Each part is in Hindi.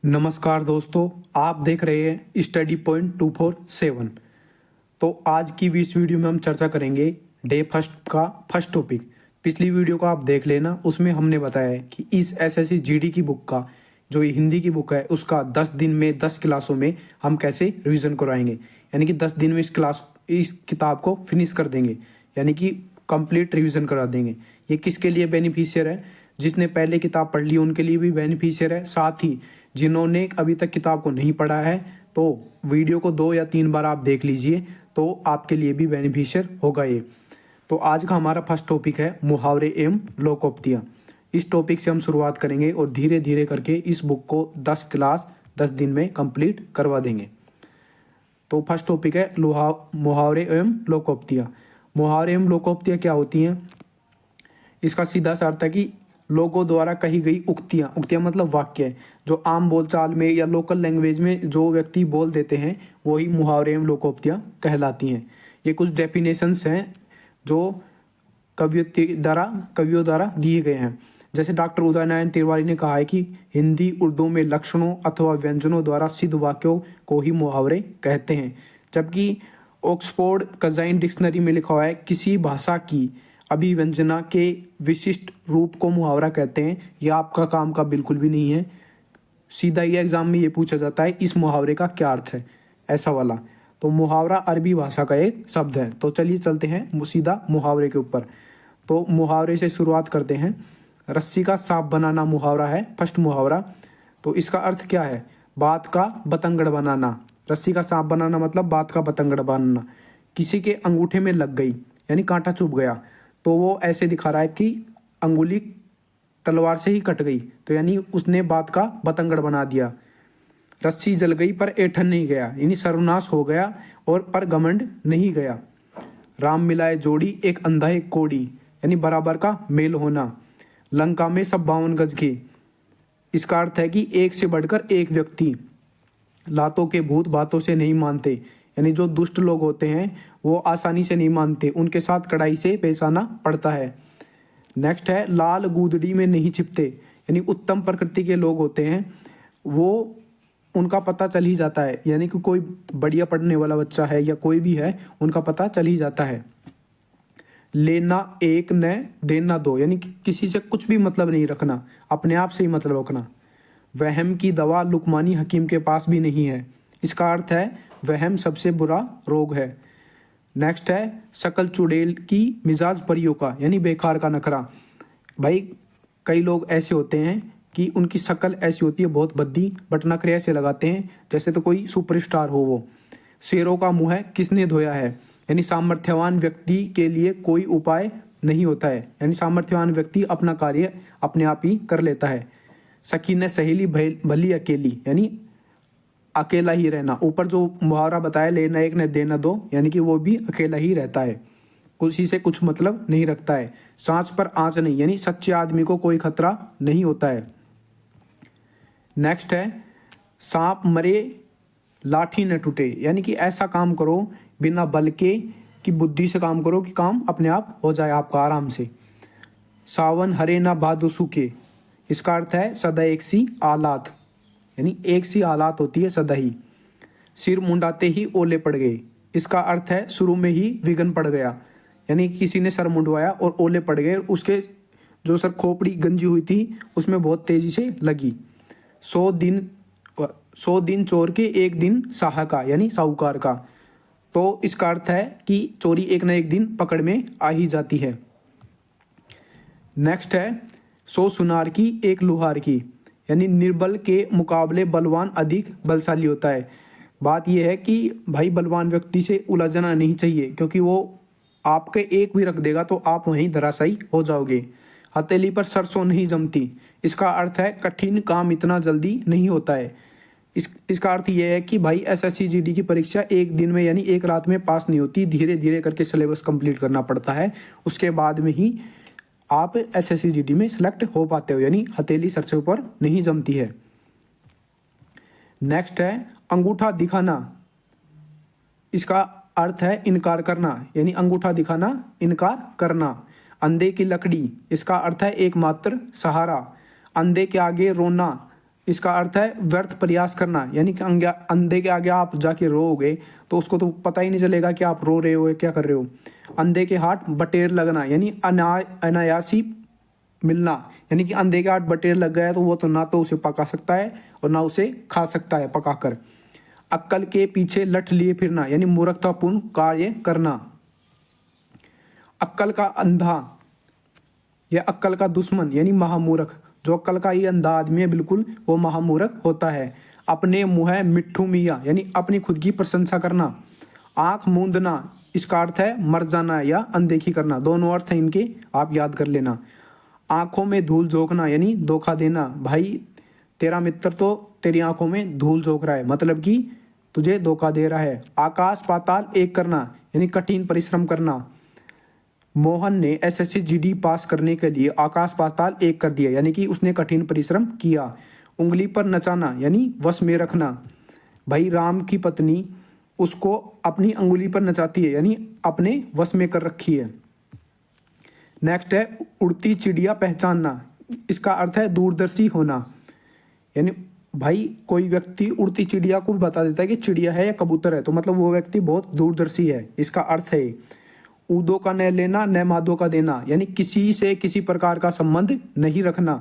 नमस्कार दोस्तों, आप देख रहे हैं स्टडी पॉइंट 247। तो आज की भी इस वीडियो में हम चर्चा करेंगे डे फर्स्ट का फर्स्ट टॉपिक। पिछली वीडियो को आप देख लेना, उसमें हमने बताया है कि इस एसएससी जीडी की बुक का जो ये हिंदी की बुक है उसका 10 दिन में 10 क्लासों में हम कैसे रिवीजन करवाएंगे, यानी कि 10 दिन में इस किताब को फिनिश कर देंगे, यानी कि कंप्लीट रिवीजन करा देंगे। ये किसके लिए बेनिफिशियर है? जिसने पहले किताब पढ़ ली उनके लिए भी बेनिफिशियर है, साथ ही जिन्होंने अभी तक किताब को नहीं पढ़ा है तो वीडियो को 2 या 3 बार आप देख लीजिए तो आपके लिए भी बेनिफिशियर होगा ये। तो आज का हमारा फर्स्ट टॉपिक है मुहावरे एवं लोकोक्तियाँ। इस टॉपिक से हम शुरुआत करेंगे और धीरे धीरे करके इस बुक को 10 क्लास 10 दिन में कंप्लीट करवा देंगे। तो फर्स्ट टॉपिक है मुहावरे एवं लोकोक्तियाँ। मुहावरे एवं लोकोक्तियाँ क्या होती हैं? इसका सीधा सा अर्थ है कि लोगों द्वारा कही गई उक्तियाँ मतलब वाक्य जो आम बोलचाल में या लोकल लैंग्वेज में जो व्यक्ति बोल देते हैं वही मुहावरे एवं लोकोक्तियाँ कहलाती हैं। ये कुछ डेफिनेशंस हैं जो कवियों द्वारा दिए गए हैं। जैसे डॉक्टर उदय नारायण तिवारी ने कहा है कि हिंदी उर्दू में लक्षणों अथवा व्यंजनों द्वारा सिद्ध वाक्यों को ही मुहावरे कहते हैं, जबकि ऑक्सफोर्ड कजाइन डिक्शनरी में लिखा हुआ है किसी भाषा की अभिव्यंजना के विशिष्ट रूप को मुहावरा कहते हैं। यह आपका काम का बिल्कुल भी नहीं है। सीधा ये एग्जाम में ये पूछा जाता है इस मुहावरे का क्या अर्थ है, ऐसा वाला। तो मुहावरा अरबी भाषा का एक शब्द है। तो चलिए चलते हैं सीधा मुहावरे के ऊपर। तो मुहावरे से शुरुआत करते हैं। रस्सी का सांप बनाना मुहावरा है फर्स्ट मुहावरा। तो इसका अर्थ क्या है? बात का बतंगड़ बनाना। रस्सी का सांप बनाना मतलब बात का बतंगड़ बनाना। किसी के अंगूठे में लग गई यानी कांटा चुभ गया, तो वो ऐसे दिखा रहा है कि अंगुली तलवार से ही कट गई, तो यानी उसने बात का बतंगड़ बना दिया। रस्सी जल गई पर ऐठन नहीं गया, यानी सर्वनाश हो गया और पर घमंड नहीं गया। राम मिलाए जोड़ी एक अंधा एक कोड़ी, यानी बराबर का मेल होना। लंका में सब 52 गज के। इसका अर्थ है कि एक से बढ़कर एक व्यक्ति। लातों के भूत बातों से नहीं मानते, यानी जो दुष्ट लोग होते हैं वो आसानी से नहीं मानते, उनके साथ कड़ाई से पेश आना पड़ता है। नेक्स्ट है लाल गूदड़ी में नहीं छिपते, यानी उत्तम प्रकृति के लोग होते हैं वो उनका पता चल ही जाता है, यानी कि कोई बढ़िया पढ़ने वाला बच्चा है या कोई भी है उनका पता चल ही जाता है। लेना एक न देना दो, यानी कि किसी से कुछ भी मतलब नहीं रखना, अपने आप से ही मतलब रखना। वहम की दवा लुकमानी हकीम के पास भी नहीं है। इसका अर्थ है वहम सबसे बुरा रोग है। नेक्स्ट है शकल चुड़ैल की मिजाज परियों का, यानी बेकार का नखरा। भाई कई लोग ऐसे होते हैं कि उनकी शक्ल ऐसी होती है बहुत भद्दी, बट नखरे ऐसे लगाते हैं जैसे तो कोई सुपरस्टार हो वो। शेरों का मुंह है किसने धोया है, यानी सामर्थ्यवान व्यक्ति के लिए कोई उपाय नहीं होता है, यानी सामर्थ्यवान व्यक्ति अपना कार्य अपने आप ही कर लेता है। सखी ने सहेली भली अकेली, यानी अकेला ही रहना। ऊपर जो मुहावरा बताया लेना एक ने देना दो, यानी कि वो भी अकेला ही रहता है, किसी से कुछ मतलब नहीं रखता है। सांच पर आंच नहीं, यानी सच्चे आदमी को कोई खतरा नहीं होता है। नेक्स्ट है सांप मरे लाठी न टूटे, यानी कि ऐसा काम करो बिना बल के कि बुद्धि से काम करो कि काम अपने आप हो जाए आपका आराम से। सावन हरे ना भादो सूखे, इसका अर्थ है सदा एक सी आलात, यानी एक सी हालात होती है सदा ही। सिर मुंडाते ही ओले पड़ गए, इसका अर्थ है शुरू में ही विघन पड़ गया, यानी किसी ने सर मुंडवाया और ओले पड़ गए, उसके जो सर खोपड़ी गंजी हुई थी उसमें बहुत तेजी से लगी। 100 दिन चोर के एक दिन साह का, यानी साहूकार का। तो इसका अर्थ है कि चोरी एक न एक दिन पकड़ में आ ही जाती है। नेक्स्ट है 100 सुनार की एक लुहार की, यानी निर्बल के मुकाबले बलवान अधिक बलशाली होता है। बात यह है कि भाई बलवान व्यक्ति से उलझना नहीं चाहिए, क्योंकि वो आपके एक भी रख देगा तो आप वहीं धराशायी हो जाओगे। हथेली पर सरसों नहीं जमती, इसका अर्थ है कठिन काम इतना जल्दी नहीं होता है। इसका अर्थ यह है कि भाई एसएससी जीडी की परीक्षा एक दिन में यानी एक रात में पास नहीं होती, धीरे धीरे करके सिलेबस कंप्लीट करना पड़ता है, उसके बाद में ही आप एसएससी जीडी में सिलेक्ट हो पाते हो, यानी हथेली सर से ऊपर नहीं जमती है। नेक्स्ट है अंगूठा दिखाना, इसका अर्थ है इनकार करना, यानी अंगूठा दिखाना इनकार करना। अंधे की लकड़ी, इसका अर्थ है एकमात्र सहारा। अंधे के आगे रोना इसका अर्थ है व्यर्थ प्रयास करना, यानी कि अंधे के आगे आप जाके रोओगे तो उसको तो पता ही नहीं चलेगा कि आप रो रहे हो या क्या कर रहे हो। अंधे के हाथ बटेर लगना, यानी अनायासी मिलना, यानी कि अंधे के हाथ बटेर लग गया तो वो तो ना तो उसे पका सकता है और ना उसे खा सकता है पकाकर। अक्कल के पीछे लठ लिए फिरना, यानी मूर्खतापूर्ण कार्य करना। अक्कल का अंधा या अक्कल का दुश्मन, यानी महामूर्ख। जो अक्कल का ही अंधा आदमी है बिल्कुल, वो महामूर्ख होता है। अपने मुँह मिट्ठू मियाँ, यानी अपनी खुद की प्रशंसा करना। आंख मूंदना, इसका अर्थ है मर जाना या अनदेखी करना। दोनों अर्थ हैं इनके, आप याद कर लेना। आंखों में धूल झोंकना, यानी धोखा देना। भाई तेरा मित्र तो तेरी आंखों में धूल झोंक रहा है, मतलब कि तुझे धोखा दे रहा है। आकाश पाताल एक करना, यानी कठिन परिश्रम करना। मोहन ने एसएससी जीडी पास करने के लिए आकाश पाताल एक कर दिया, यानी कि उसने कठिन परिश्रम किया। उंगली पर नचाना, यानी वश में रखना। भाई राम की पत्नी उसको अपनी अंगुली पर नचाती है, यानी अपने वश में कर रखी है। नेक्स्ट है उड़ती चिड़िया पहचानना, इसका अर्थ है दूरदर्शी होना। यानी भाई कोई व्यक्ति उड़ती चिड़िया को बता देता है कि चिड़िया है या कबूतर है, तो मतलब वो व्यक्ति बहुत दूरदर्शी है, इसका अर्थ है। ऊदो का न लेना न मादो का देना, यानी किसी से किसी प्रकार का संबंध नहीं रखना,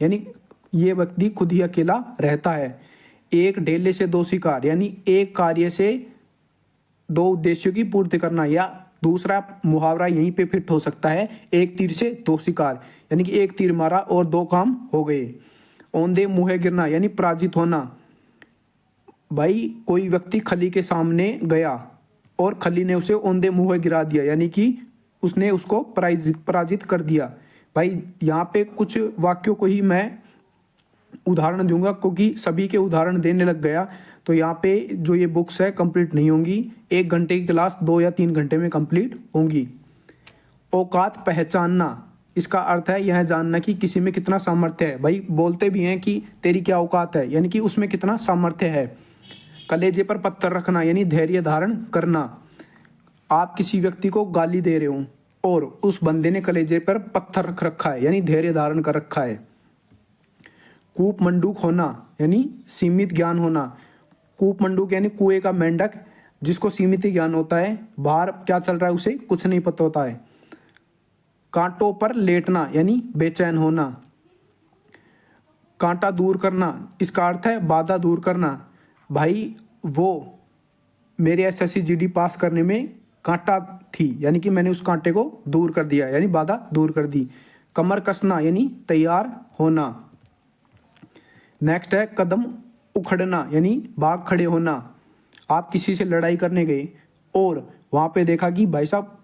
यानी ये व्यक्ति खुद ही अकेला रहता है। एक ढेले से दो शिकार, यानी एक कार्य से दो उद्देश्यों की पूर्ति करना। या दूसरा मुहावरा यहीं पे फिट हो सकता है, एक तीर से दो शिकार, यानी कि एक तीर मारा और दो काम हो गए। औंधे मुँहे गिरना, यानी पराजित होना। भाई कोई व्यक्ति खली के सामने गया और खली ने उसे औंधे मुँहे गिरा दिया, यानी कि उसने उसको पराजित कर दिया। भाई यहाँ पे कुछ वाक्यों को ही मैं उदाहरण दूंगा, क्योंकि सभी के उदाहरण देने लग गया तो यहाँ पे जो ये बुक्स है कंप्लीट नहीं होंगी। 1 घंटे की क्लास 2 या 3 घंटे में कंप्लीट होंगी। औकात पहचानना, इसका अर्थ है यह जानना कि किसी में कितना सामर्थ्य है। भाई बोलते भी हैं कि तेरी क्या औकात है, यानी कि उसमें कितना सामर्थ्य है। कलेजे पर पत्थर रखना, यानी धैर्य धारण करना। आप किसी व्यक्ति को गाली दे रहे हो और उस बंदे ने कलेजे पर पत्थर रख रखा है, यानी धैर्य धारण कर रखा है। कूप मंडूक होना, यानी सीमित ज्ञान होना। कूप मंडूक यानी कुएं का मेंढक, जिसको सीमित ज्ञान होता है, बाहर क्या चल रहा है उसे कुछ नहीं पता होता है। कांटों पर लेटना, यानी बेचैन होना। कांटा दूर करना, इसका अर्थ है बाधा दूर करना। भाई वो मेरे एसएससी जीडी पास करने में कांटा थी, यानी कि मैंने उस कांटे को दूर कर दिया, यानी बाधा दूर कर दी। कमर कसना, यानी तैयार होना। नेक्स्ट है कदम उखड़ना, यानी भाग खड़े होना। आप किसी से लड़ाई करने गए और वहाँ पे देखा कि भाई साहब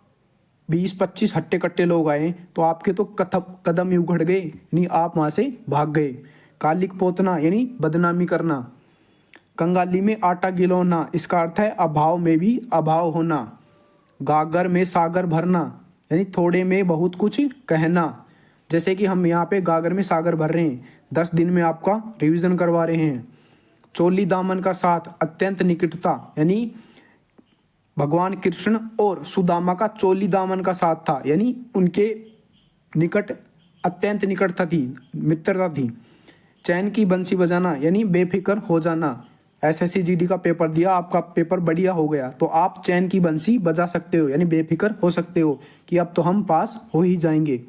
20-25 हट्टे कट्टे लोग आए, तो आपके तो कदम ही उखड़ गए, यानी आप वहाँ से भाग गए। कालिक पोतना, यानी बदनामी करना। कंगाली में आटा गिलोना, इसका अर्थ है अभाव में भी अभाव होना। गागर में सागर भरना, यानी थोड़े में बहुत कुछ कहना। जैसे कि हम यहाँ पे गागर में सागर भर रहे हैं, 10 दिन में आपका रिवीजन करवा रहे हैं। चोली दामन का साथ अत्यंत निकटता, यानी भगवान कृष्ण और सुदामा का चोली दामन का साथ था, यानी उनके निकट अत्यंत निकटता थी, मित्रता थी। चैन की बंसी बजाना, यानी बेफिक्र हो जाना। एसएससी जीडी का पेपर दिया, आपका पेपर बढ़िया हो गया तो आप चैन की बंसी बजा सकते हो, यानी बेफिक्र हो सकते हो कि अब तो हम पास हो ही जाएंगे।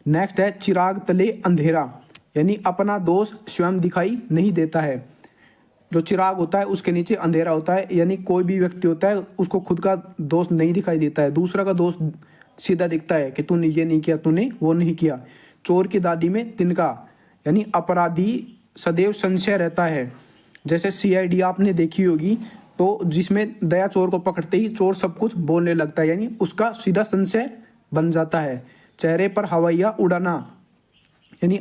नेक्स्ट है चिराग तले अंधेरा, यानी अपना दोष स्वयं दिखाई नहीं देता है। जो चिराग होता है उसके नीचे अंधेरा होता है, यानी कोई भी व्यक्ति होता है उसको खुद का दोष नहीं दिखाई देता है, दूसरा का दोष सीधा दिखता है कि तूने ये नहीं किया, तूने वो नहीं किया। चोर की दाढ़ी में तिनका, यानी अपराधी सदैव संशय रहता है। जैसे सीआईडी आपने देखी होगी, तो जिसमें दया चोर को पकड़ते ही चोर सब कुछ बोलने लगता है, यानी उसका सीधा संशय बन जाता है। चेहरे पर हवाइया उड़ाना, यानी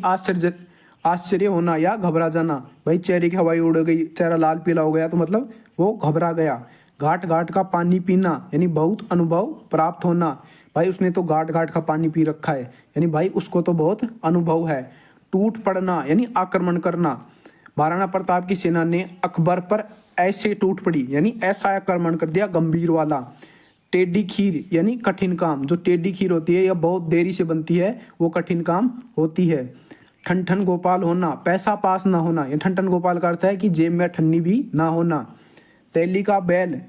आश्चर्य होना या घबरा जाना। भाई चेहरे की हवाई उड़ गई, चेहरा लाल पीला हो गया, तो मतलब वो घबरा गया। घाट घाट का पानी पीना, यानी बहुत अनुभव प्राप्त होना। भाई उसने तो घाट घाट का पानी पी रखा है, यानी भाई उसको तो बहुत अनुभव है। टूट पड़ना, यानी आक्रमण करना। महाराणा प्रताप की सेना ने अकबर पर ऐसे टूट पड़ी, यानी ऐसा आक्रमण कर दिया गंभीर वाला। टेढ़ी खीर, यानी कठिन काम। जो टेढ़ी खीर होती है या बहुत देरी से बनती है वो कठिन काम होती है। ठन ठन गोपाल होना, पैसा पास ना होना। ये ठन ठन गोपाल का अर्थ है कि जेब में ठन्नी भी ना होना। तेली का बैल,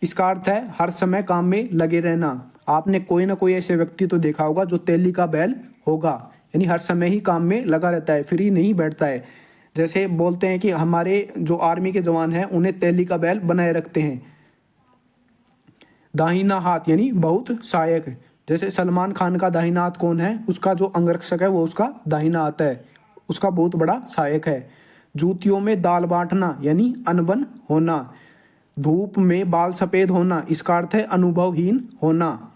इसका अर्थ है हर समय काम में लगे रहना। आपने कोई ना कोई ऐसे व्यक्ति तो देखा होगा जो तेली का बैल होगा, यानी हर समय ही काम में लगा रहता है, फ्री नहीं बैठता है। जैसे बोलते हैं कि हमारे जो आर्मी के जवान हैं उन्हें तेली का बैल बनाए रखते हैं। दाहिना हाथ यानी बहुत सहायक। जैसे सलमान खान का दाहिना हाथ कौन है? उसका जो अंगरक्षक है वो उसका दाहिना हाथ है, उसका बहुत बड़ा सहायक है। जूतियों में दाल बांटना यानी अनबन होना। धूप में बाल सफेद होना, इसका अर्थ है अनुभवहीन होना।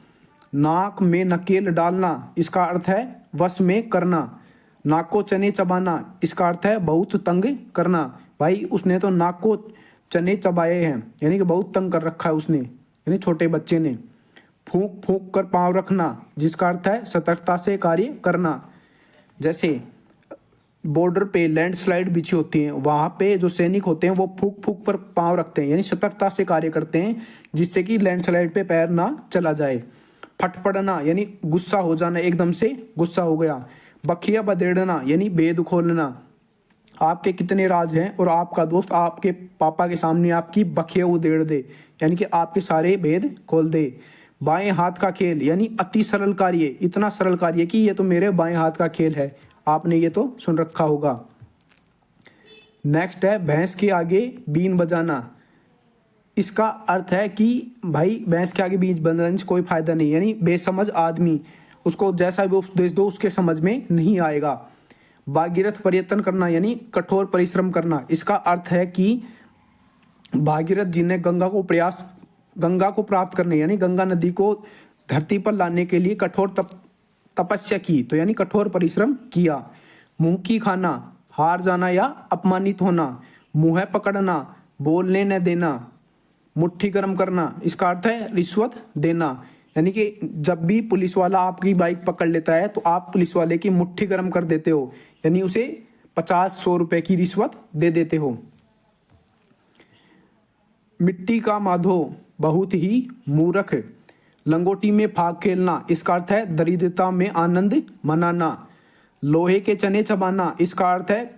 नाक में नकेल डालना, इसका अर्थ है वश में करना। नाक को चने चबाना, इसका अर्थ है बहुत तंग करना। भाई उसने तो नाक को चने चबाए हैं, यानी कि बहुत तंग कर रखा है उसने, यानी छोटे बच्चे ने। फूंक फूंक कर पांव रखना, जिसका अर्थ है सतर्कता से कार्य करना। जैसे बॉर्डर पे लैंडस्लाइड बिछी होती है, वहां पे जो सैनिक होते हैं वो फूंक फूंक पर पांव रखते हैं, यानी सतर्कता से कार्य करते हैं जिससे कि लैंडस्लाइड पे पैर ना चला जाए। फटपड़ना यानी गुस्सा हो जाना, एकदम से गुस्सा हो गया। बखिया बदेड़ना यानी भेद खोलना। आपके कितने राज हैं और आपका दोस्त आपके पापा के सामने आपकी बखिया उधेड़ दे, यानी कि आपके सारे भेद खोल दे। बाएं हाथ का खेल यानी अति सरल कार्य, इतना सरल कार्य कि ये तो मेरे बाएं हाथ का खेल है, आपने ये तो सुन रखा होगा। नेक्स्ट है भैंस के आगे बीन बजाना। इसका अर्थ है कि भाई भैंस के आगे बीन बजाने से कोई फायदा नहीं, यानी बेसमझ आदमी, उसको जैसा भी उपदेश दो उसके समझ में नहीं आएगा। भागीरथ प्रयत्न करना यानी कठोर परिश्रम करना। इसका अर्थ है कि भागीरथ जी ने गंगा को प्राप्त करने यानी गंगा नदी को धरती पर लाने के लिए कठोर तपस्या की, तो यानी कठोर परिश्रम किया। मुंह की खाना, हार जाना या अपमानित होना। मुंह पकड़ना, बोलने न देना। मुट्ठी गर्म करना, इसका अर्थ है रिश्वत देना, यानी कि जब भी पुलिस वाला आपकी बाइक पकड़ लेता है तो आप पुलिस वाले की मुट्ठी गर्म कर देते हो, यानी उसे 50-100 रुपए की रिश्वत दे देते हो। मिट्टी का माधो, बहुत ही मूर्ख। लंगोटी में फाग खेलना, इसका अर्थ है दरिद्रता में आनंद मनाना। लोहे के चने चबाना, इसका अर्थ है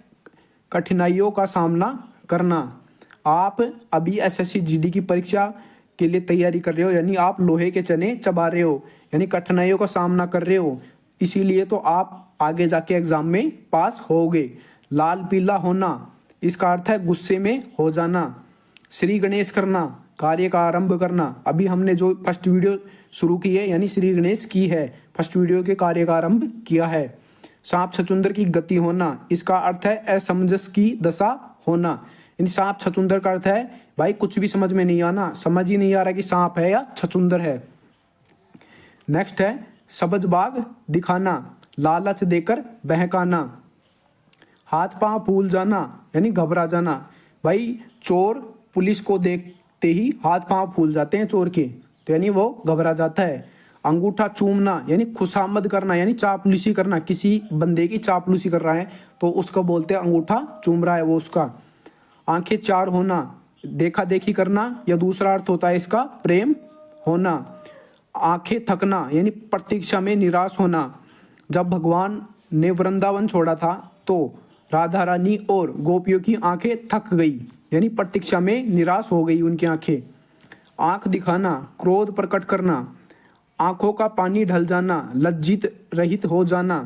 कठिनाइयों का सामना करना। आप अभी एसएससी जीडी की परीक्षा के लिए तैयारी कर रहे हो, यानी आप लोहे के चने चबा रहे हो, यानी कठिनाइयों का सामना कर रहे हो, इसीलिए तो आप आगे जाके एग्जाम में पास होगे। लाल पीला होना, इसका अर्थ है गुस्से में हो जाना। श्री गणेश करना, कार्य का आरंभ करना। अभी हमने जो फर्स्ट वीडियो शुरू की है यानी श्री गणेश की है, फर्स्ट वीडियो के कार्य का आरंभ किया है। सांप छछूंदर की गति होना, इसका अर्थ है असमंजस की दशा होना। यानी सांप छछूंदर का अर्थ है भाई कुछ भी समझ में नहीं आना, समझ ही नहीं आ रहा कि सांप है या छछूंदर है। नेक्स्ट है सबज बाग दिखाना, लालच देकर बहकाना। हाथ पांव फूल जाना यानी घबरा जाना। भाई चोर पुलिस को देखते ही हाथ पांव फूल जाते हैं चोर के, तो यानी वो घबरा जाता है। अंगूठा चूमना यानी खुशामद करना, यानी चापलूसी करना, किसी बंदे की चापलूसी कर रहा है तो उसको बोलते हैं अंगूठा चूम रहा है वो उसका। आंखें चार होना, देखा देखी करना, या दूसरा अर्थ होता है इसका प्रेम होना। आंखें थकना यानी प्रतीक्षा में निराश होना। जब भगवान ने वृंदावन छोड़ा था तो राधा रानी और गोपियों की आंखें थक गई, यानी प्रतीक्षा में निराश हो गई उनकी आंखें। आंख दिखाना, क्रोध प्रकट करना। आंखों का पानी ढल जाना, लज्जित रहित हो जाना।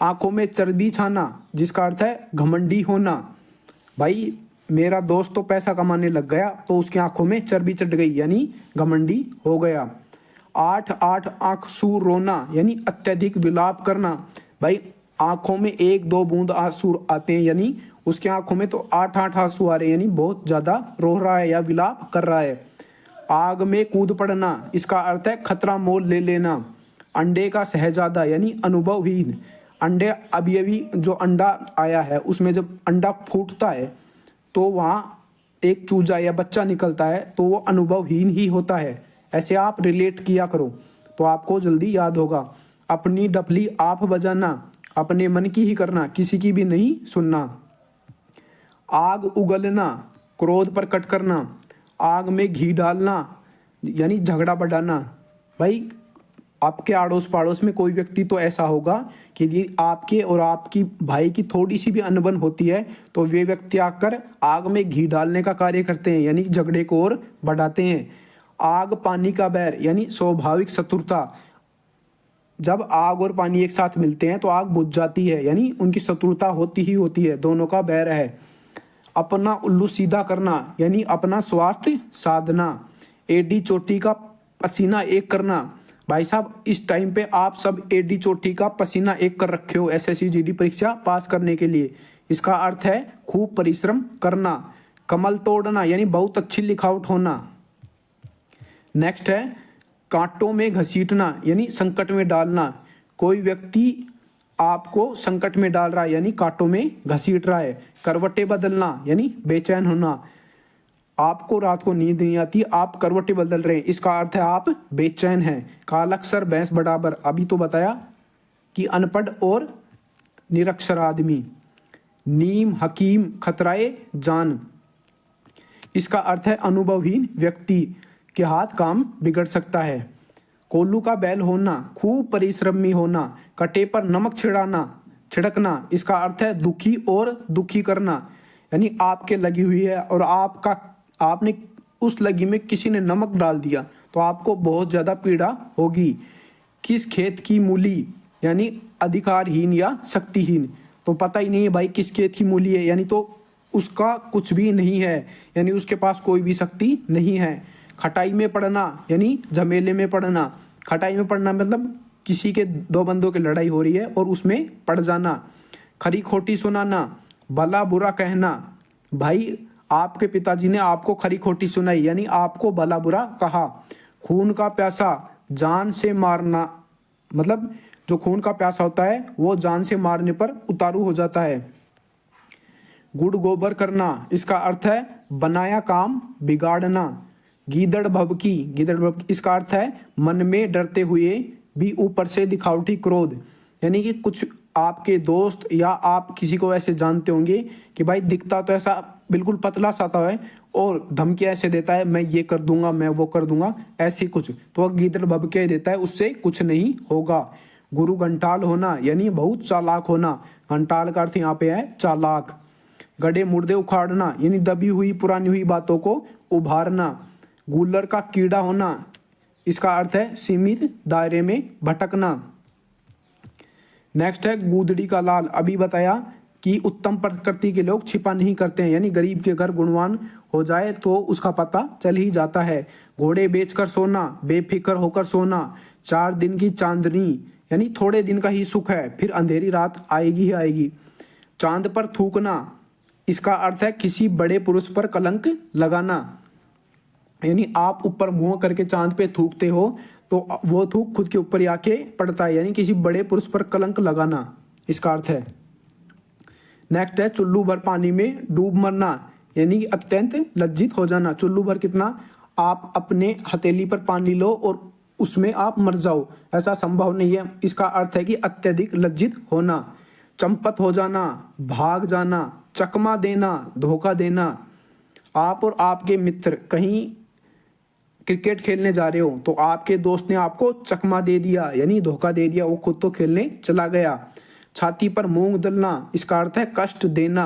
आंखों में चर्बी छाना, जिसका अर्थ है घमंडी होना। भाई मेरा दोस्त तो पैसा कमाने लग गया तो उसकी आंखों में चर्बी चढ़ गई, यानी घमंडी हो गया। 8 आंसू रोना यानी अत्यधिक विलाप करना। भाई आंखों में 1-2 बूंद आंसू आते हैं, यानी उसकी आंखों में तो 8 आंसू आ रहे हैं, यानी बहुत ज्यादा रो रहा है या विलाप कर रहा है। आग में कूद पड़ना, इसका अर्थ है खतरा मोल ले लेना। अंडे का शहजादा यानी अनुभवहीन। अंडे अभी अभी जो अंडा आया है उसमें जब अंडा फूटता है तो वहाँ एक चूजा या बच्चा निकलता है तो वो अनुभवहीन ही होता है। ऐसे आप रिलेट किया करो तो आपको जल्दी याद होगा। अपनी डफली आप बजाना, अपने मन की ही करना, किसी की भी नहीं सुनना। आग उगलना, क्रोध प्रकट करना। आग में घी डालना यानी झगड़ा बढ़ाना। भाई आपके आड़ोस पड़ोस में कोई व्यक्ति तो ऐसा होगा कि यदि आपके और आपकी भाई की थोड़ी सी भी अनबन होती है तो वे व्यक्ति आकर आग में घी डालने का कार्य करते हैं, यानी झगड़े को और बढ़ाते हैं। आग पानी का बैर यानी स्वाभाविक शत्रुता, जब आग और पानी एक साथ मिलते हैं तो आग बुझ जाती है, यानी उनकी शत्रुता होती ही होती है, दोनों का बैर है। अपना उल्लू सीधा करना यानी अपना स्वार्थ साधना। एडी चोटी का पसीना एक करना, भाई साहब इस टाइम पे आप सब एडी चोटी का पसीना एक कर रखे हो एसएससी जीडी परीक्षा पास करने के लिए, इसका अर्थ है खूब परिश्रम करना। कमल तोड़ना यानी बहुत अच्छी लिखावट होना। नेक्स्ट है कांटों में घसीटना यानी संकट में डालना। कोई व्यक्ति आपको संकट में डाल रहा है यानी कांटों में घसीट रहा है। करवटें बदलना यानी बेचैन होना, आपको रात को नींद नहीं आती, आप करवटें बदल रहे हैं, इसका अर्थ है आप बेचैन हैं। कालक्षर भैंस बराबर, अभी तो बताया कि अनपढ़ और निरक्षर आदमी। नीम हकीम खतराए जान, इसका अर्थ है अनुभवहीन व्यक्ति के हाथ काम बिगड़ सकता है। कोल्लू का बैल होना, खूब परिश्रमी होना। कटे पर नमक छिड़कना, इसका अर्थ है दुखी और दुखी करना, यानी आपके लगी हुई है और आपने उस लगी में किसी ने नमक डाल दिया तो आपको बहुत ज्यादा पीड़ा होगी। किस खेत की मूली यानी अधिकारहीन या शक्तिहीन, तो पता ही नहीं है भाई किस खेत की मूली है, यानी तो उसका कुछ भी नहीं है, यानी उसके पास कोई भी शक्ति नहीं है। खटाई में पड़ना यानी झमेले में पड़ना। खटाई में पड़ना मतलब किसी के दो बंदों की लड़ाई हो रही है और उसमें पड़ जाना। खरी खोटी सुनाना, भला बुरा कहना, भाई आपके पिताजी ने आपको खरी खोटी सुनाई यानी आपको भला बुरा कहा। खून का प्यासा जान से मारना, मतलब जो खून का प्यासा होता है वो जान से मारने पर उतारू हो जाता है। गुड़ गोबर करना, इसका अर्थ है बनाया काम बिगाड़ना। गीदड़ भभकी, इसका अर्थ है मन में डरते हुए भी ऊपर से दिखावटी क्रोध, यानी कि कुछ आपके दोस्त या आप किसी को ऐसे जानते होंगे कि भाई दिखता तो ऐसा बिल्कुल पतला सा है और धमकी ऐसे देता है मैं ये कर दूंगा मैं वो कर दूंगा ऐसी कुछ, तो वह गीदड़ भभके देता है, उससे कुछ नहीं होगा। गुरु घंटाल होना यानी बहुत चालाक होना। घंटाल का अर्थ यहाँ पे है चालाक। गड्ढे मुर्दे उखाड़ना यानी दबी हुई पुरानी हुई बातों को उभारना। गूलर का कीड़ा होना, इसका अर्थ है सीमित दायरे में भटकना। नेक्स्ट है गूदड़ी का लाल, अभी बताया कि उत्तम प्रकृति के लोग छिपा नहीं करते हैं, यानी गरीब के घर गुणवान हो जाए तो उसका पता चल ही जाता है। घोड़े बेचकर सोना, बेफिक्र होकर सोना। 4 दिन की चांदनी यानी थोड़े दिन का ही सुख है, फिर अंधेरी रात आएगी ही आएगी। चांद पर थूकना, इसका अर्थ है किसी बड़े पुरुष पर कलंक लगाना, यानी आप ऊपर मुंह करके चांद पे थूकते हो तो वो थूक खुद के ऊपर आके पड़ता है, यानी किसी बड़े पुरुष पर कलंक लगाना, इसका अर्थ है। नेक्स्ट है चुल्लू भर पानी में डूब मरना, यानी अत्यंत लज्जित हो जाना। चुल्लू भर कितना, आप अपने हथेली पर पानी लो और उसमें आप मर जाओ, ऐसा संभव नहीं है, इसका अर्थ है कि अत्यधिक लज्जित होना। चंपत हो जाना, भाग जाना। चकमा देना, धोखा देना। आप और आपके मित्र कहीं क्रिकेट खेलने जा रहे हो तो आपके दोस्त ने आपको चकमा दे दिया यानी धोखा दे दिया, वो खुद तो खेलने चला गया। छाती पर मूंग दलना, इसका अर्थ है कष्ट देना।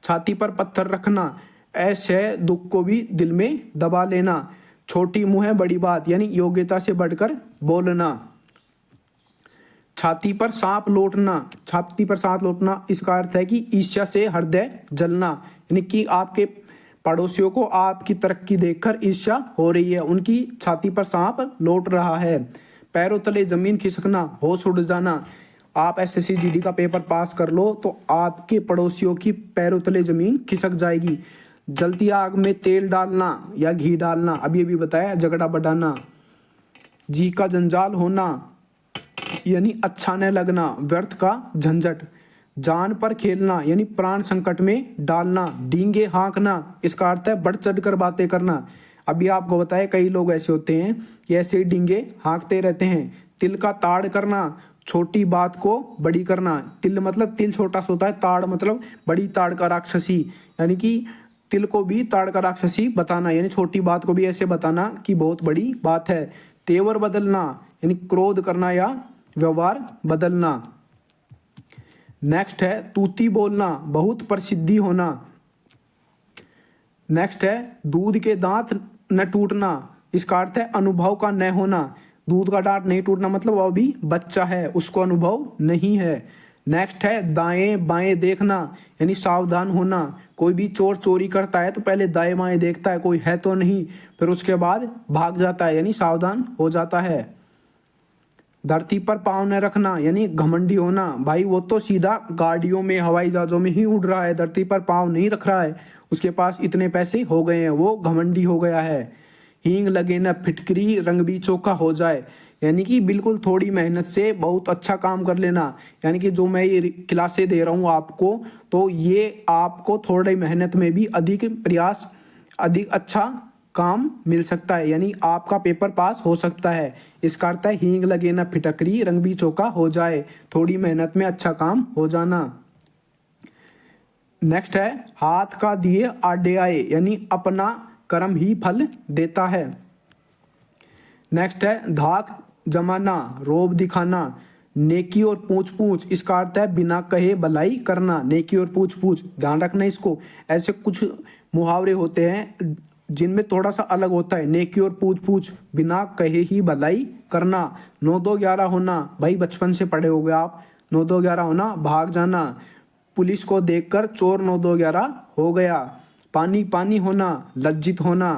छाती पर पत्थर रखना, ऐसे दुख को भी दिल में दबा लेना। छोटी मुंह है बड़ी बात, यानी योग्यता से बढ़कर बोलना। छाती पर सांप लौटना, इसका अर्थ है कि ईर्ष्या से हृदय जलना, यानी कि आपके पड़ोसियों को आपकी तरक्की देखकर ईर्ष्या हो रही है, उनकी छाती पर सांप लौट रहा है। पैरों तले जमीन खिसकना, होश उड़ जाना। आप एसएससी जीडी का पेपर पास कर लो तो आपके पड़ोसियों की पैरों तले जमीन खिसक जाएगी। जलती आग में तेल डालना या घी डालना, अभी अभी बताया, झगड़ा बढ़ाना। जी का जंजाल होना यानी अच्छा न लगना, व्यर्थ का झंझट। जान पर खेलना यानी प्राण संकट में डालना। डींगे हाँकना, इसका अर्थ है बढ़ चढ़ कर बातें करना। अभी आपको बताया कई लोग ऐसे होते हैं कि ऐसे ही डींगे हाँकते रहते हैं। तिल का ताड़ करना, छोटी बात को बड़ी करना। तिल मतलब तिल छोटा सा होता है, ताड़ मतलब बड़ी ताड़ का राक्षसी, यानी कि तिल को भी ताड़ का राक्षसी बताना, यानी छोटी बात को भी ऐसे बताना कि बहुत बड़ी बात है। तेवर बदलना यानी क्रोध करना या व्यवहार बदलना। नेक्स्ट है तूती बोलना, बहुत प्रसिद्धि होना। नेक्स्ट है दूध के दांत न टूटना, इसका अर्थ है अनुभव का न होना। दूध का दांत नहीं टूटना मतलब वो अभी बच्चा है, उसको अनुभव नहीं है। नेक्स्ट है दाएं बाएं देखना यानी सावधान होना। कोई भी चोर चोरी करता है तो पहले दाएं बाएं देखता है कोई है तो नहीं, फिर उसके बाद भाग जाता है यानी सावधान हो जाता है। धरती पर पाँव न रखना यानी घमंडी होना। भाई वो तो सीधा गाड़ियों में हवाई जहाजों में ही उड़ रहा है, धरती पर पाँव नहीं रख रहा है, उसके पास इतने पैसे हो गए हैं, वो घमंडी हो गया है। हींग लगे न फिटकरी रंग भी चोखा हो जाए, यानी कि बिल्कुल थोड़ी मेहनत से बहुत अच्छा काम कर लेना। यानी कि जो मैं ये क्लासें दे रहा हूँ आपको, तो ये आपको थोड़ी मेहनत में भी अधिक प्रयास अधिक अच्छा काम मिल सकता है, यानी आपका पेपर पास हो सकता है। इसका अर्थ है हींग लगे ना फिटकरी रंग भी चोखा हो जाए, थोड़ी मेहनत में अच्छा काम हो जाना। नेक्स्ट है हाथ का दिए आडे आए, यानी अपना कर्म ही फल देता है। नेक्स्ट है धाक जमाना, रोब दिखाना। नेकी और पूछ पूछ, इसका अर्थ है बिना कहे भलाई करना। नेकी और पूछ पूछ, ध्यान रखना इसको। ऐसे कुछ मुहावरे होते हैं जिनमें थोड़ा सा अलग होता है। नेकी और पूछ पूछ, बिना कहे ही भलाई करना। 9 2 11 होना, भाई बचपन से पढ़े हो गए आप। 9 2 11 होना, भाग जाना। पुलिस को देखकर चोर 9 2 11 हो गया। पानी पानी होना, लज्जित होना।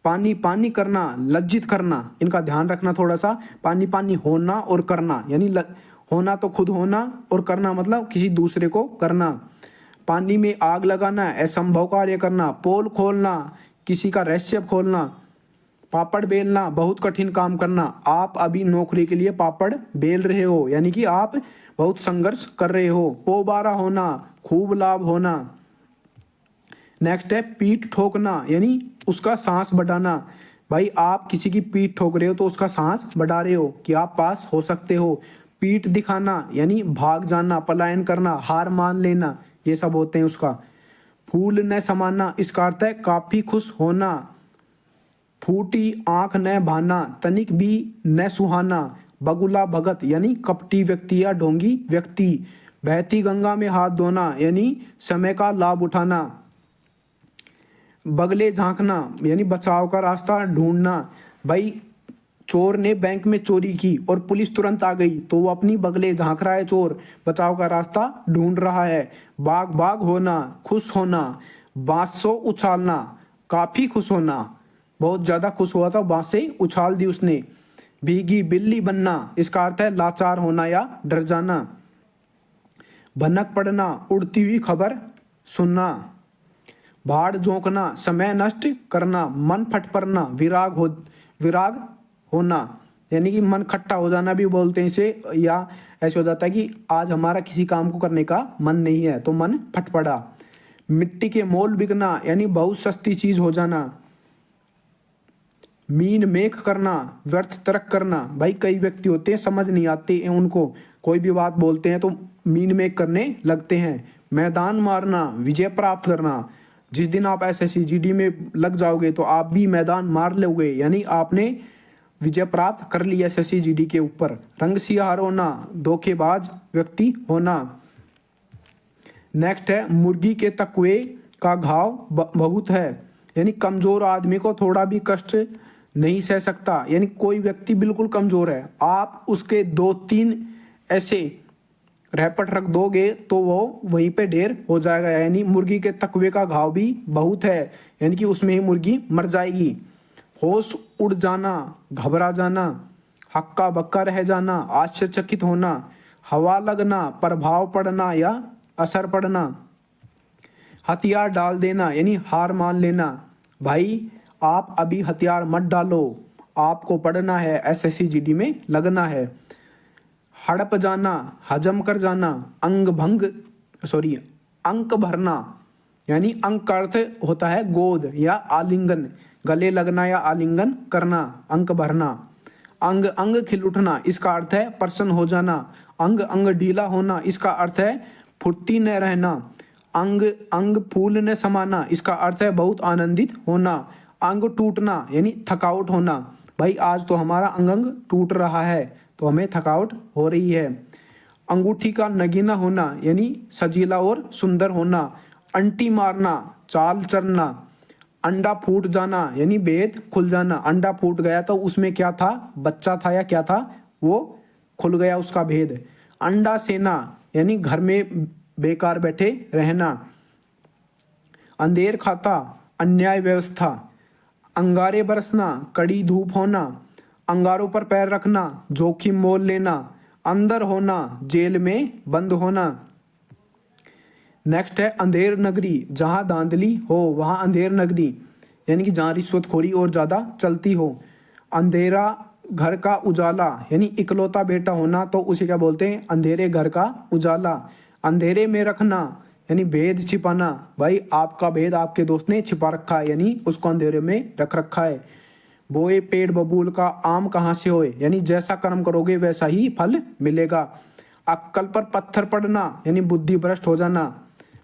पानी पानी करना, लज्जित करना, इनका ध्यान रखना थोड़ा सा। पानी पानी होना और करना, यानी होना तो खुद होना और करना मतलब किसी दूसरे को करना। पानी में आग लगाना, असंभव कार्य करना। पोल खोलना, किसी का रहस्य खोलना। पापड़ बेलना, बहुत कठिन काम करना। आप अभी नौकरी के लिए पापड़ बेल रहे हो, यानी कि आप बहुत संघर्ष कर रहे हो। पोबारा होना, खूब लाभ होना। नेक्स्ट है पीठ ठोकना, यानी उसका सांस बढ़ाना। भाई आप किसी की पीठ ठोक रहे हो तो उसका सांस बढ़ा रहे हो कि आप पास हो सकते हो। पीठ दिखाना यानी भाग जाना, पलायन करना, हार मान लेना, ये सब होते हैं उसका। फूल न समाना, इसका अर्थ है काफी खुश होना। फूटी आंख न भाना, तनिक भी न सुहाना। बगुला भगत यानी कपटी व्यक्ति या ढोंगी व्यक्ति। बहती गंगा में हाथ धोना, यानी समय का लाभ उठाना। बगले झांकना यानी बचाव का रास्ता ढूंढना। भाई चोर ने बैंक में चोरी की और पुलिस तुरंत आ गई तो वो अपनी बगले झांक रहा है, चोर बचाव का रास्ता ढूंढ रहा है। बाग बाग होना, खुश होना। बांसों उछालना, काफी खुश होना, बहुत ज्यादा खुश हुआ था, बांसे उछाल दी उसने। भीगी बिल्ली बनना, इसका अर्थ है लाचार होना या डर जाना। भनक पड़ना, उड़ती हुई खबर सुनना। भाड़ झोंकना, समय नष्ट करना। मन फटपरना, विराग होना, यानी कि मन खट्टा हो जाना भी बोलते हैं इसे। या ऐसे हो जाता है कि आज हमारा किसी काम को करने का मन नहीं है तो मन फटपड़ा। मिट्टी के मोल बिकना, यानी बहुत सस्ती चीज हो जाना। मीन मेख करना, व्यर्थ तर्क करना। भाई कई व्यक्ति होते हैं समझ नहीं आते हैं उनको, कोई भी बात बोलते हैं तो मीन मेख करने लगते हैं। मैदान मारना, विजय प्राप्त करना। जिस दिन आप एसएससी जीडी में लग जाओगे तो आप भी मैदान मार लोगे, यानी आपने विजय प्राप्त कर ली एसएससी जीडी के ऊपर। रंग सियार होना, धोखेबाज व्यक्ति होना। नेक्स्ट है मुर्गी के तकवे का घाव बहुत है, यानी कमजोर आदमी को थोड़ा भी कष्ट नहीं सह सकता। यानी कोई व्यक्ति बिल्कुल कमजोर है, आप उसके 2-3 ऐसे रैपट रख दोगे तो वो वहीं पे ढेर हो जाएगा। यानी मुर्गी के तकवे का घाव भी बहुत है, यानी कि उसमें ही मुर्गी मर जाएगी। होश उड़ जाना, घबरा जाना। हक्का बक्का रह जाना, आश्चर्यचकित होना। हवा लगना, प्रभाव पड़ना या असर पड़ना। हथियार डाल देना, यानी हार मान लेना। भाई आप अभी हथियार मत डालो, आपको पढ़ना है, एसएससी जीडी में लगना है। हड़प जाना, हजम कर जाना। अंक भरना, यानी अंक का अर्थ होता है गोद या आलिंगन, गले लगना या आलिंगन करना, अंक भरना। अंग अंग खिल उठना, इसका अर्थ है प्रसन्न हो जाना। अंग अंग ढीला होना, इसका अर्थ है फुर्ती न रहना। अंग अंग फूल न समाना, इसका अर्थ है बहुत आनंदित होना। अंग टूटना यानी थकावट होना, भाई आज तो हमारा अंग अंग टूट रहा है, तो हमें थकावट हो रही है। अंगूठी का नगीना होना यानी सजीला और सुंदर होना। अंटी मारना, चाल चलना। अंडा फूट जाना यानी भेद खुल जाना। अंडा फूट गया तो उसमें क्या था, बच्चा था या क्या था, वो खुल गया उसका भेद। अंडा सेना यानी घर में बेकार बैठे रहना। अंधेर खाता, अन्याय व्यवस्था। अंगारे बरसना, कड़ी धूप होना। अंगारों पर पैर रखना, जोखिम मोल लेना। अंदर होना, जेल में बंद होना। नेक्स्ट है अंधेर नगरी, जहां धांधली हो वहां अंधेर नगरी, यानी कि जहां रिश्वतखोरी और ज्यादा चलती हो। अंधेरा घर का उजाला यानी इकलौता बेटा होना, तो उसे क्या बोलते हैं, अंधेरे घर का उजाला। अंधेरे में रखना यानी भेद छिपाना, भाई आपका भेद आपके दोस्त ने छिपा रखा है यानी उसको अंधेरे में रख रखा है। बोए पेड़ बबूल का, आम कहाँ से होए, यानी जैसा कर्म करोगे वैसा ही फल मिलेगा। अक्कल पर पत्थर पड़ना यानी बुद्धि भ्रष्ट हो जाना,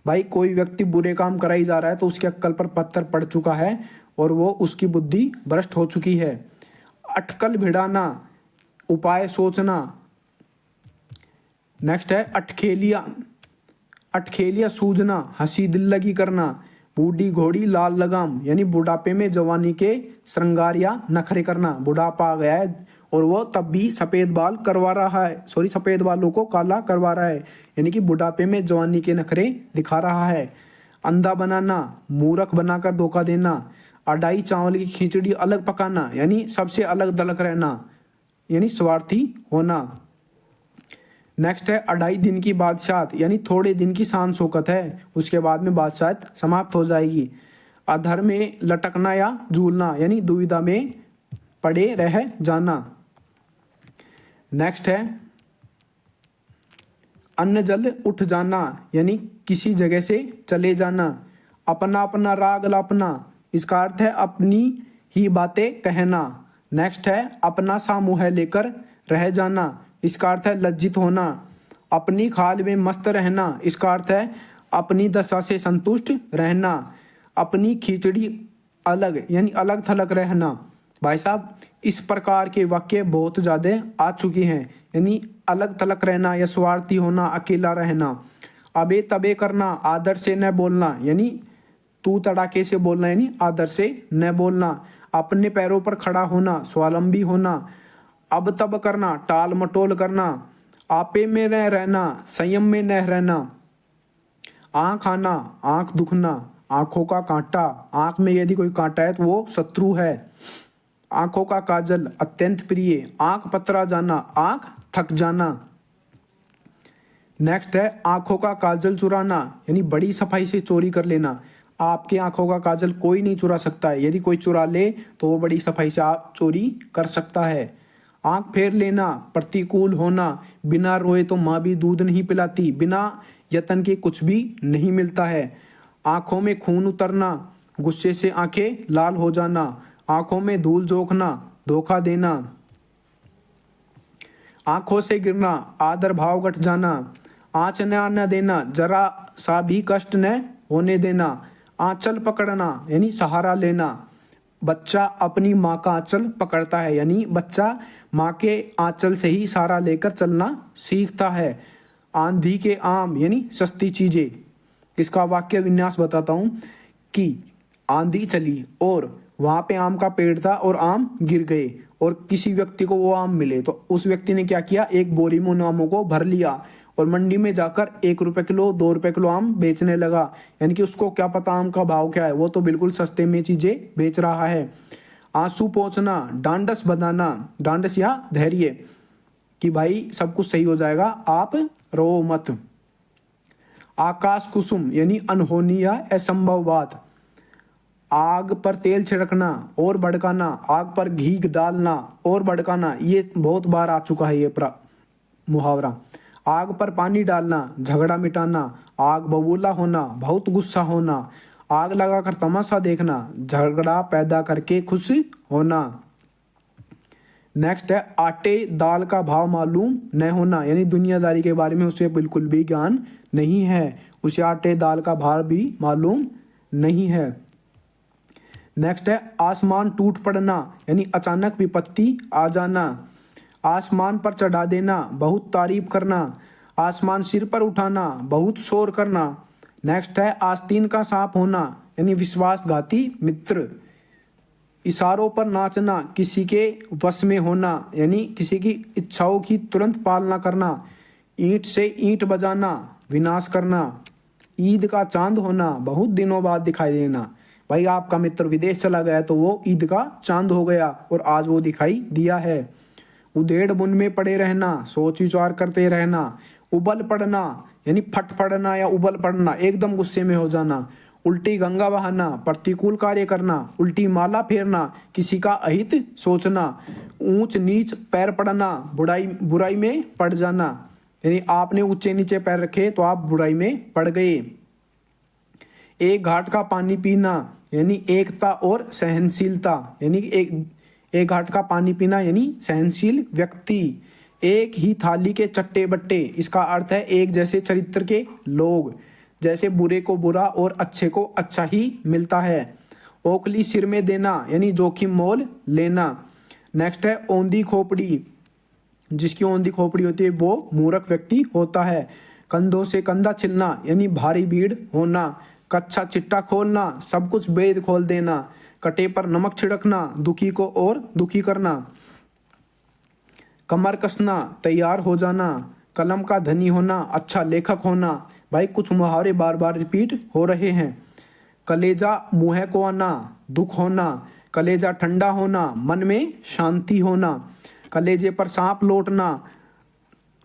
भाई कोई व्यक्ति बुरे काम करा ही जा रहा है तो उसके अक्कल पर पत्थर पड़ चुका है और वो उसकी बुद्धि भ्रष्ट हो चुकी है। अटकल भिड़ाना, उपाय सोचना। नेक्स्ट है अटखेलिया, अटखेलिया सूझना, हंसी दिल लगी करना। बूढ़ी घोड़ी लाल लगाम यानी बुढ़ापे में जवानी के श्रृंगार या नखरे करना। बुढ़ापा आ गया है और वो तब भी सफेद बाल करवा रहा है, सॉरी सफेद बालों को काला करवा रहा है, यानी कि बुढ़ापे में जवानी के नखरे दिखा रहा है। अंधा बनाना, मूर्ख बनाकर धोखा देना। अढ़ाई चावल की खिचड़ी अलग पकाना यानी सबसे अलग दलग रहना, यानी स्वार्थी होना। नेक्स्ट है अढ़ाई दिन की बादशाहत यानी थोड़े दिन की शान शौकत है, उसके बाद में बादशाहत समाप्त हो जाएगी। अधर में लटकना या झूलना यानी दुविधा में पड़े रह जाना। नेक्स्ट है अन्न जल उठ जाना यानी किसी जगह से चले जाना। अपना अपना राग लापना, इसका अर्थ है अपनी ही बातें कहना। नेक्स्ट है अपना सा मुंह लेकर रह जाना, इसका अर्थ है लज्जित होना। अपनी खाल में मस्त रहना, इसका अर्थ है अपनी दशा से संतुष्ट रहना। अपनी खिचड़ी अलग यानी अलग थलग रहना। भाई साहब इस प्रकार के वाक्य बहुत ज़्यादा आ चुके हैं, यानी अलग थलग रहना या स्वार्थी होना, अकेला रहना। अबे तबे करना, आदर से न बोलना यानी तू तड़ाके से बोलना यानी आदर से न बोलना। अपने पैरों पर खड़ा होना, स्वावलंबी होना। अब तब करना, टाल मटोल करना। आपे में न रहना, संयम में न रहना। आँख आना, आँख दुखना। आंखों का कांटा, आंख में यदि कोई कांटा है तो वो शत्रु है। आंखों का काजल, अत्यंत प्रिय। आंख पतरा जाना, आंख थक जाना। नेक्स्ट है आंखों का काजल चुराना यानी बड़ी सफाई से चोरी कर लेना। आपके आंखों का काजल कोई नहीं चुरा सकता है, यदि कोई चुरा ले तो वो बड़ी सफाई से आप चोरी कर सकता है। आंख फेर लेना, प्रतिकूल होना। बिना रोए तो माँ भी दूध नहीं पिलाती, बिना यतन के कुछ भी नहीं मिलता है। आंखों में खून उतरना, गुस्से से आंखें लाल हो जाना। आंखों में धूल झोंकना, धोखा देना। आंखों से गिरना, आदर भाव घट जाना। आंच न देना, जरा सा भी कष्ट न होने देना। आंचल पकड़ना यानी सहारा लेना। बच्चा अपनी माँ का आंचल पकड़ता है यानी बच्चा माँ के आंचल से ही सहारा लेकर चलना सीखता है। आंधी के आम यानी सस्ती चीजें। इसका वाक्य विन्यास बताता हूं कि आंधी चली और वहां पे आम का पेड़ था और आम गिर गए और किसी व्यक्ति को वो आम मिले, तो उस व्यक्ति ने क्या किया, एक बोरी में उन आमों को भर लिया और मंडी में जाकर 1 रुपए किलो 2 रुपए किलो आम बेचने लगा। यानी कि उसको क्या पता आम का भाव क्या है, वो तो बिल्कुल सस्ते में चीजें बेच रहा है। आंसू पोंछना, डांडस बंधाना। डांडस या धैर्य कि भाई सब कुछ सही हो जाएगा, आप रो मत। आकाश कुसुम यानी अनहोनी या असंभव बात। आग पर तेल छिड़कना और भड़काना, आग पर घी डालना और भड़काना, ये बहुत बार आ चुका है ये मुहावरा। आग पर पानी डालना, झगड़ा मिटाना। आग बबूला होना, बहुत गुस्सा होना। आग लगाकर तमाशा देखना, झगड़ा पैदा करके खुश होना। नेक्स्ट है आटे दाल का भाव मालूम न होना यानी दुनियादारी के बारे में उसे बिल्कुल भी ज्ञान नहीं है, उसे आटे दाल का भाव भी मालूम नहीं है। नेक्स्ट है आसमान टूट पड़ना, यानी अचानक विपत्ति आ जाना। आसमान पर चढ़ा देना, बहुत तारीफ करना। आसमान सिर पर उठाना, बहुत शोर करना। नेक्स्ट है आस्तीन का सांप होना, यानी विश्वासघाती मित्र। इशारों पर नाचना, किसी के वश में होना, यानी किसी की इच्छाओं की तुरंत पालना करना। ईंट से ईंट बजाना, विनाश करना। ईद का चांद होना, बहुत दिनों बाद दिखाई देना। भाई आपका मित्र विदेश चला गया तो वो ईद का चांद हो गया और आज वो दिखाई दिया है। उधेड़ बुन में पड़े रहना, सोच विचार करते रहना। उबल पड़ना, यानी फट पड़ना या उबल पड़ना, एकदम गुस्से में हो जाना। उल्टी गंगा बहाना, प्रतिकूल कार्य करना। उल्टी माला फेरना, किसी का अहित सोचना। ऊंच नीच पैर पड़ना, बुराई में पड़ जाना, यानी आपने ऊंचे नीचे पैर रखे तो आप बुराई में पड़ गए। एक घाट का पानी पीना, यानी एकता और सहनशीलता, यानी एक घाट का पानी पीना यानी सहनशील व्यक्ति। एक ही थाली के चट्टे बट्टे, इसका अर्थ है एक जैसे चरित्र के लोग, जैसे बुरे को बुरा और अच्छे को अच्छा ही मिलता है। ओखली सिर में देना, यानी जोखिम मोल लेना। नेक्स्ट है औंधी खोपड़ी, जिसकी औंधी खोपड़ी होती है वो मूर्ख व्यक्ति होता है। कंधों से कंधा छिलना, यानी भारी भीड़ होना। कच्चा चिट्टा खोलना, सब कुछ वेद खोल देना। कटे पर नमक छिड़कना, दुखी को और दुखी करना। कमर कसना, तैयार हो जाना। कलम का धनी होना, अच्छा लेखक होना। भाई कुछ मुहावरे बार बार रिपीट हो रहे हैं। कलेजा मुँह को आना, दुख होना। कलेजा ठंडा होना, मन में शांति होना। कलेजे पर सांप लौटना,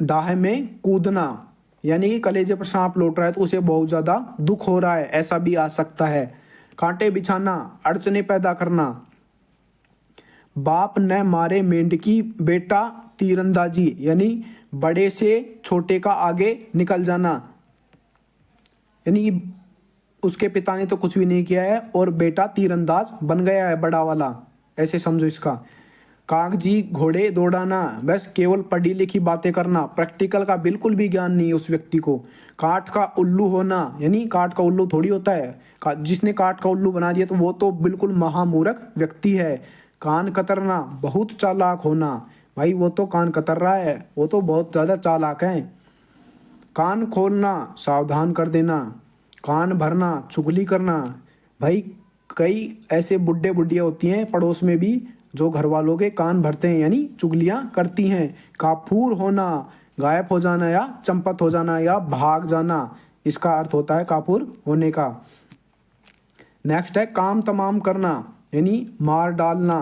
डाह में कूदना, यानी कि कलेजे पर सांप लौट रहा है तो उसे बहुत ज्यादा दुख हो रहा है, ऐसा भी आ सकता है। कांटे बिछाना, अड़चने पैदा करना। बाप न मारे मेंढकी, बेटा तीरंदाजी, यानी बड़े से छोटे का आगे निकल जाना, यानी उसके पिता ने तो कुछ भी नहीं किया है और बेटा तीरंदाज बन गया है बड़ा वाला, ऐसे समझो इसका। कागजी घोड़े दौड़ाना, बस केवल पढ़ी लिखी बातें करना, प्रैक्टिकल का बिल्कुल भी ज्ञान नहीं है उस व्यक्ति को। काठ का उल्लू होना, यानी काठ का उल्लू थोड़ी होता है, जिसने काठ का उल्लू बना दिया तो वो तो बिल्कुल महामूर्ख व्यक्ति है। कान कतरना, बहुत चालाक होना, भाई वो तो कान कतर रहा है, वो तो बहुत ज्यादा चालाक है। कान खोलना, सावधान कर देना। कान भरना, चुगली करना, भाई कई ऐसे बुड्ढे बुड्ढिया होती हैं पड़ोस में भी जो घर वालों के कान भरते हैं, यानी चुगलियां करती हैं। काफूर होना, गायब हो जाना या चंपत हो जाना या भाग जाना, इसका अर्थ होता है काफूर होने का। नेक्स्ट है काम तमाम करना, यानी मार डालना।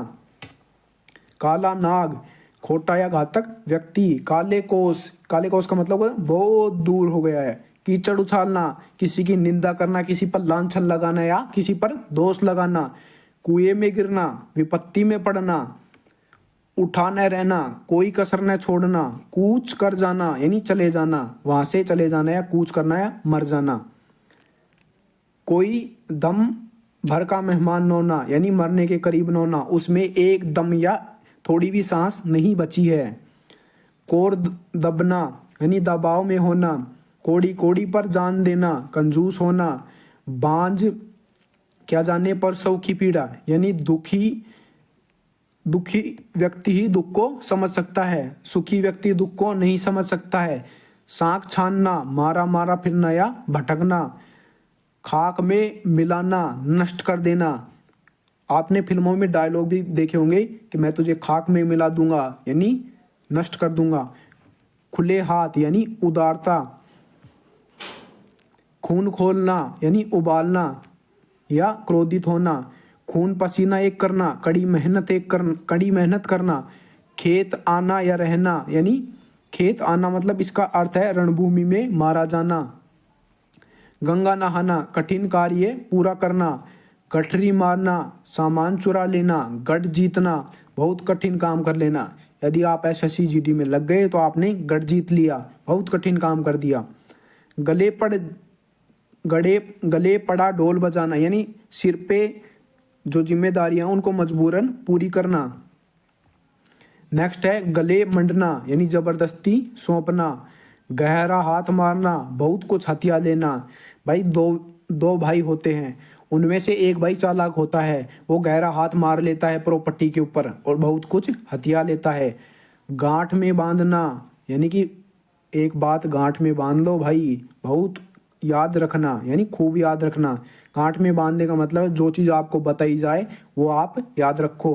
काला नाग, खोटा या घातक व्यक्ति। काले कोस, काले कोस का मतलब बहुत दूर हो गया है। कीचड़ उछालना, किसी की निंदा करना, किसी पर लांछन लगाना या किसी पर दोष लगाना। कुएं में गिरना, विपत्ति में पड़ना। उठा न रहना, कोई कसर न छोड़ना। कूच कर जाना, यानी चले जाना, वहां से चले जाना या कूच करना या मर जाना। कोई दम भर का मेहमान न होना, यानी मरने के करीब न होना, उसमें एक दम या थोड़ी भी सांस नहीं बची है। कोर दबना, यानी दबाव में होना। कोड़ी कोड़ी पर जान देना, कंजूस होना। बांझ क्या जाने पर सौ की पीड़ा, यानी दुखी व्यक्ति ही दुख को समझ सकता है, सुखी व्यक्ति दुख को नहीं समझ सकता है। सांख छानना, मारा मारा फिरना या भटकना। खाक में मिलाना, नष्ट कर देना। आपने फिल्मों में डायलॉग भी देखे होंगे कि मैं तुझे खाक में मिला दूंगा, यानी नष्ट कर दूंगा। खुले हाथ, यानी उदारता। खून खोलना, यानी उबालना या क्रोधित होना। खून पसीना एक करना, कड़ी मेहनत करना। खेत आना या रहना, यानी खेत आना मतलब इसका अर्थ है रणभूमि में मारा जाना। गंगा नहाना, कठिन कार्य पूरा करना। गठरी मारना, सामान चुरा लेना। गढ़ जीतना, बहुत कठिन काम कर लेना। यदि आप एसएससी जीडी में लग गए तो आपने गढ़ जीत लिया, बहुत कठिन काम कर दिया। गले पड़ा ढोल बजाना, यानी सिर पे जो जिम्मेदारियां उनको मजबूरन पूरी करना। नेक्स्ट है गले मंडना, यानी जबरदस्ती सौंपना। गहरा हाथ मारना, बहुत कुछ हथिया लेना। भाई दो भाई होते हैं, उनमें से एक भाई चालाक होता है, वो गहरा हाथ मार लेता है प्रॉपर्टी के ऊपर और बहुत कुछ हथिया लेता है। गांठ में बांधना, यानी कि एक बात गांठ में बांध लो भाई, बहुत याद रखना, यानी खूब याद रखना। गांठ में बांधने का मतलब है जो चीज़ आपको बताई जाए वो आप याद रखो।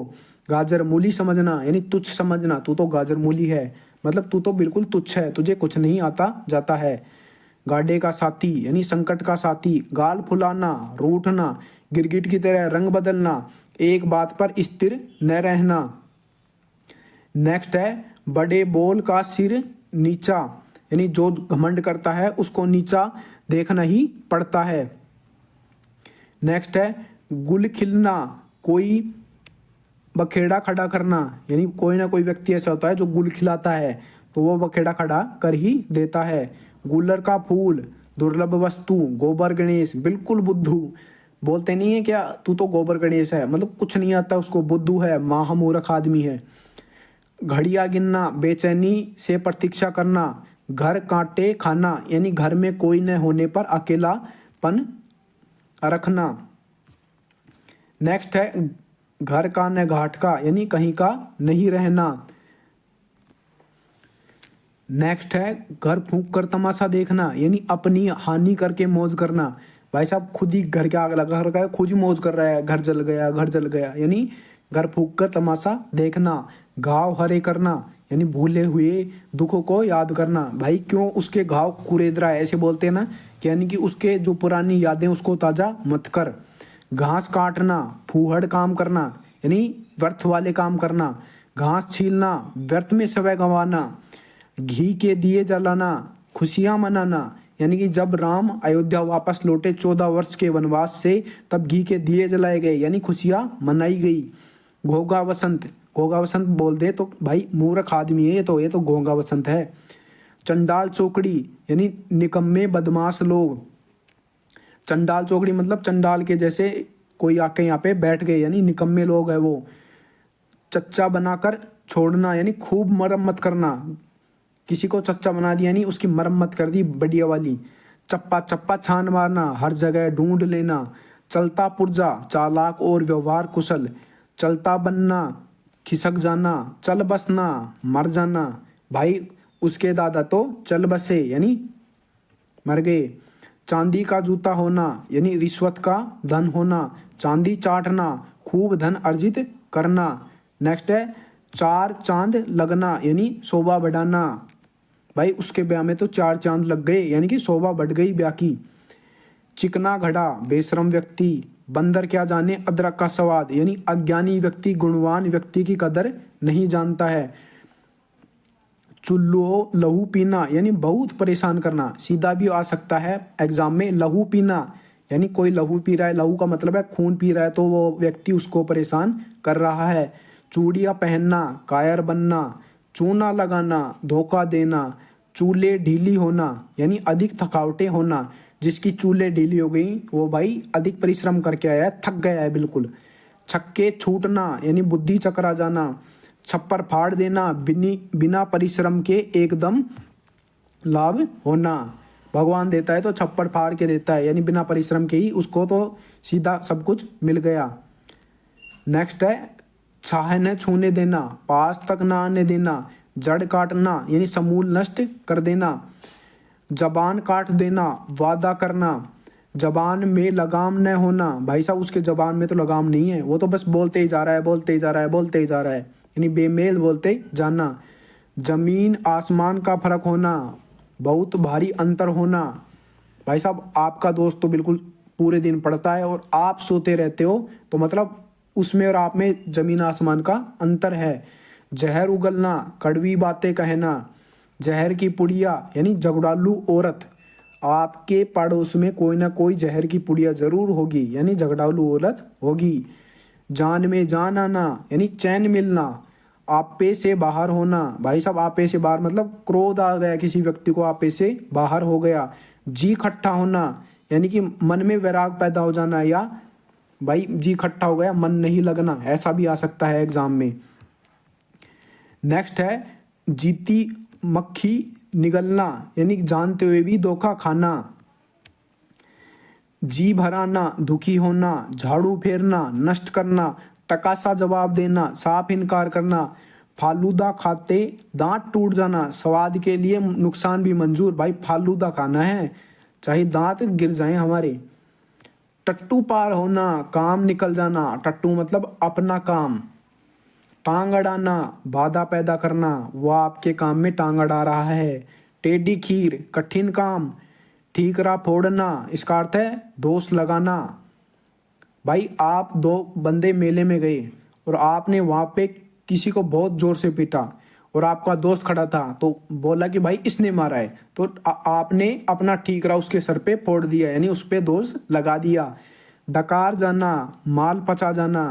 गाजर मूली समझना, यानी तुच्छ समझना, तू तो गाजर मूली है, मतलब तू तो बिल्कुल तुच्छ है, तुझे कुछ नहीं आता जाता है। गाडे का साथी, यानी संकट का साथी। गाल फुलाना, रूठना, गिरगिट की तरह रंग बदलना, एक बात पर स्थिर न रहना। नेक्स्ट है बड़े बोल का सिर नीचा, यानी जो घमंड करता है उसको नीचा देखना ही पड़ता है। नेक्स्ट है गुल खिलना, कोई बखेड़ा खड़ा करना, यानी कोई ना कोई व्यक्ति ऐसा होता है जो गुल खिलाता है तो वो बखेड़ा खड़ा कर ही देता है। गुलर का फूल, दुर्लभ वस्तु, गोबर गणेश, बिल्कुल बुद्धू। बोलते नहीं है क्या तू तो गोबर गणेश है, मतलब कुछ नहीं आता उसको, बुद्धू है, महामूर्ख आदमी है। घड़ियां गिनना, बेचैनी से प्रतीक्षा करना, घर कांटे खाना, यानी घर में कोई न होने पर अकेलापन रखना। नेक्स्ट है घर का न घाट का, यानी कहीं का नहीं रहना। नेक्स्ट है घर फूंक कर तमाशा देखना, यानी अपनी हानि करके मौज करना। भाई साहब खुद ही घर के आग लगा रखा है, खुद ही मौज कर रहा है, घर जल गया, घर जल गया, यानी घर फूंक कर तमाशा देखना। घाव हरे करना, यानी भूले हुए दुखों को याद करना। भाई क्यों उसके घाव कुरेद रहा है, ऐसे बोलते हैं ना, कि यानी कि उसके जो पुरानी यादें उसको ताजा मत कर। घास काटना, फूहड़ काम करना, यानी व्यर्थ वाले काम करना। घास छीलना, व्यर्थ में समय गंवाना। घी के दिए जलाना, खुशियां मनाना, यानी कि जब राम अयोध्या वापस लौटे 14 वर्ष के वनवास से, तब घी के दिए जलाए गए, यानी खुशियां मनाई गई। घोगा वसंत, घोगा वसंत बोल दे तो भाई मूर्ख आदमी है ये तो घोगा वसंत है। चंडाल चौकड़ी, यानी निकम्मे बदमाश लोग। चंडाल चौकड़ी मतलब चंडाल के जैसे कोई आके यहाँ पे बैठ गए, यानी निकम्मे लोग है वो। चच्चा बनाकर छोड़ना, यानी खूब मरम्मत करना, किसी को चच्चा बना दिया यानी उसकी मरम्मत कर दी बढ़िया वाली। चप्पा चप्पा छान मारना, हर जगह ढूंढ लेना। चलता पुर्जा, चालाक और व्यवहार कुशल। चलता बनना, खिसक जाना। चल बसना, मर जाना। भाई उसके दादा तो चल बसे, यानी मर गए। चांदी का जूता होना, यानी रिश्वत का धन होना। चांदी चाटना, खूब धन अर्जित करना। नेक्स्ट है चार चांद लगना, यानी शोभा बढ़ाना। भाई उसके ब्याह में तो 4 चांद लग गए, यानी कि शोभा बढ़ गई ब्याह की। चिकना घड़ा, बेशरम व्यक्ति। बंदर क्या जाने अदरक का स्वाद, यानी अज्ञानी व्यक्ति गुणवान व्यक्ति की कदर नहीं जानता है। चुल्लो लहू पीना, यानी बहुत परेशान करना, सीधा भी आ सकता है एग्जाम में। लहू पीना, यानी कोई लहू पी रहा है, लहू का मतलब है खून पी रहा है, तो वो व्यक्ति उसको परेशान कर रहा है। चूड़ियाँ पहनना, कायर बनना। चूना लगाना, धोखा देना। चूले ढीली होना, यानी अधिक थकावटें होना। जिसकी चूले ढीली हो गई वो भाई अधिक परिश्रम करके आया है, थक गया है बिल्कुल। छक्के छूटना, यानी बुद्धि चकरा जाना। छप्पर फाड़ देना, बिना परिश्रम के एकदम लाभ होना। भगवान देता है तो छप्पर फाड़ के देता है, यानी बिना परिश्रम के ही उसको तो सीधा सब कुछ मिल गया। नेक्स्ट है छाह न छूने देना, पास तक ना आने देना। जड़ काटना, यानी समूल नष्ट कर देना। जबान काट देना, वादा करना। जबान में लगाम न होना, भाई साहब उसके जबान में तो लगाम नहीं है, वो तो बस बोलते ही जा रहा है, बोलते ही जा रहा है, बोलते ही जा रहा है, यानी बेमेल बोलते जाना। जमीन आसमान का फर्क होना, बहुत भारी अंतर होना। भाई साहब आपका दोस्त तो बिल्कुल पूरे दिन पढ़ता है और आप सोते रहते हो, तो मतलब उसमें और आप में जमीन आसमान का अंतर है। जहर उगलना, कड़वी बातें कहना। जहर की पुड़िया, यानी झगड़ालू औरत। आपके पड़ोस में कोई ना कोई जहर की पुड़िया जरूर होगी, यानी झगड़ालू औरत होगी। जान में जान आना, यानी चैन मिलना। आपे से बाहर होना, भाई साहब आपे से बाहर मतलब क्रोध आ गया किसी व्यक्ति को, आपे से बाहर हो गया। जी खट्टा होना, यानी कि मन में वैराग पैदा हो जाना, या भाई जी खट्टा हो गया, मन नहीं लगना, ऐसा भी आ सकता है एग्जाम में। नेक्स्ट है जीती मक्खी निगलना, यानी जानते हुए भी धोखा खाना। जी भराना, दुखी होना, झाड़ू फेरना, नष्ट करना, तकासा जवाब देना, साफ इनकार करना, फालूदा खाते दांत टूट जाना, स्वाद के लिए नुकसान भी मंजूर। भाई फालूदा खाना है चाहे दांत गिर जाएं हमारे। टट्टू पार होना, काम निकल जाना, टट्टू मतलब अपना काम। टांग अड़ाना, बाधा पैदा करना, वो आपके काम में टांग अड़ा रहा है। टेढ़ी खीर, कठिन काम। ठीकरा फोड़ना, इसका अर्थ है दोष लगाना। भाई आप दो बंदे मेले में गए और आपने वहां पे किसी को बहुत जोर से पीटा और आपका दोस्त खड़ा था तो बोला कि भाई इसने मारा है, तो आपने अपना ठीकरा उसके सर पे फोड़ दिया, यानी उस पे दोष लगा दिया। डकार जाना, माल पचा जाना,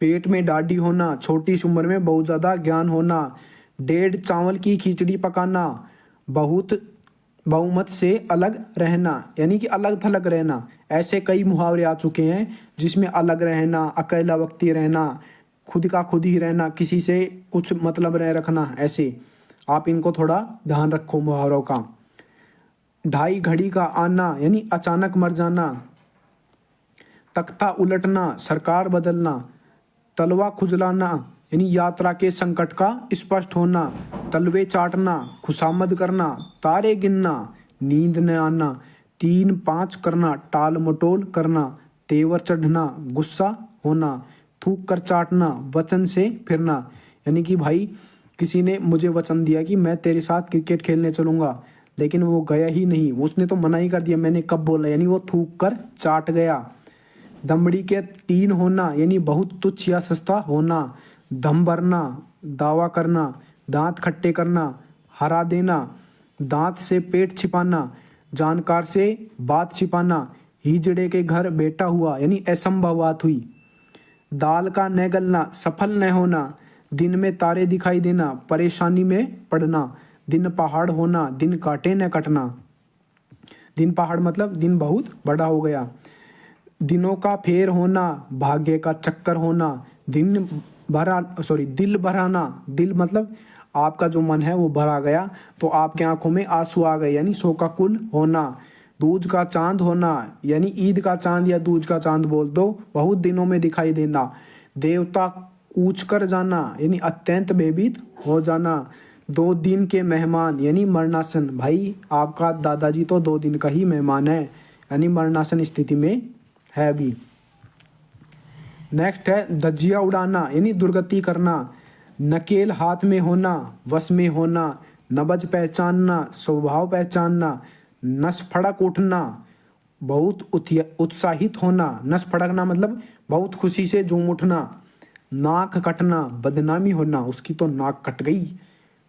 पेट में डाढ़ी होना, छोटी सी उम्र में बहुत ज्यादा ज्ञान होना। डेढ़ चावल की खिचड़ी पकाना, बहुत बहुमत से अलग रहना, यानी कि अलग थलग रहना। ऐसे कई मुहावरे आ चुके हैं जिसमें अलग रहना, अकेला व्यक्ति रहना, खुद का खुद ही रहना, किसी से कुछ मतलब नहीं रखना। ऐसे आप इनको थोड़ा ध्यान रखो मुहावरों का। ढाई घड़ी का आना, यानी अचानक मर जाना। तख्ता उलटना, सरकार बदलना। तलवा खुजलाना, यानी यात्रा के संकट का स्पष्ट होना। तलवे चाटना, खुशामद करना। तारे गिनना, नींद न आना। 3-5 करना, टाल मटोल करना। तेवर चढ़ना, गुस्सा होना। थूक कर चाटना, वचन से फिरना, यानी कि भाई किसी ने मुझे वचन दिया कि मैं तेरे साथ क्रिकेट खेलने चलूंगा, लेकिन वो गया ही नहीं, उसने तो मना ही कर दिया, मैंने कब बोला, यानी वो थूक कर चाट गया। दमड़ी के 3 होना, यानी बहुत तुच्छ या सस्ता होना। दम भरना, दावा करना। दांत खट्टे करना, हरा देना। दांत से पेट छिपाना, जानकार से बात छिपाना। हिजड़े के घर बेटा हुआ, यानी असंभव बात हुई। दाल का न गलना, सफल न होना। दिन में तारे दिखाई देना, परेशानी में पड़ना। दिन पहाड़ होना, दिन काटे न कटना। दिन पहाड़ मतलब दिन बहुत बड़ा हो गया। दिनों का फेर होना, भाग्य का चक्कर होना। दिल भराना, दिल मतलब आपका जो मन है वो भरा गया तो आपकी आंखों में आंसू आ गए, यानी शोकाकुल होना। दूज का चांद होना, यानी ईद का चांद या दूज का चांद बोल दो, बहुत दिनों में दिखाई देना। देवता कूच कर जाना, यानी अत्यंत भयभीत हो जाना। 2 दिन के मेहमान, यानी मरणासन। भाई आपका दादाजी तो 2 दिन का ही मेहमान है, यानी मरणासन स्थिति में है अभी। नेक्स्ट है धज्जिया उड़ाना, यानी दुर्गति करना। नकेल हाथ में होना, वश में होना। नबज पहचानना, स्वभाव पहचानना। नस फड़क उठना, बहुत उत्साहित होना। नस फड़कना मतलब बहुत खुशी से झूम उठना। नाक कटना, बदनामी होना, उसकी तो नाक कट गई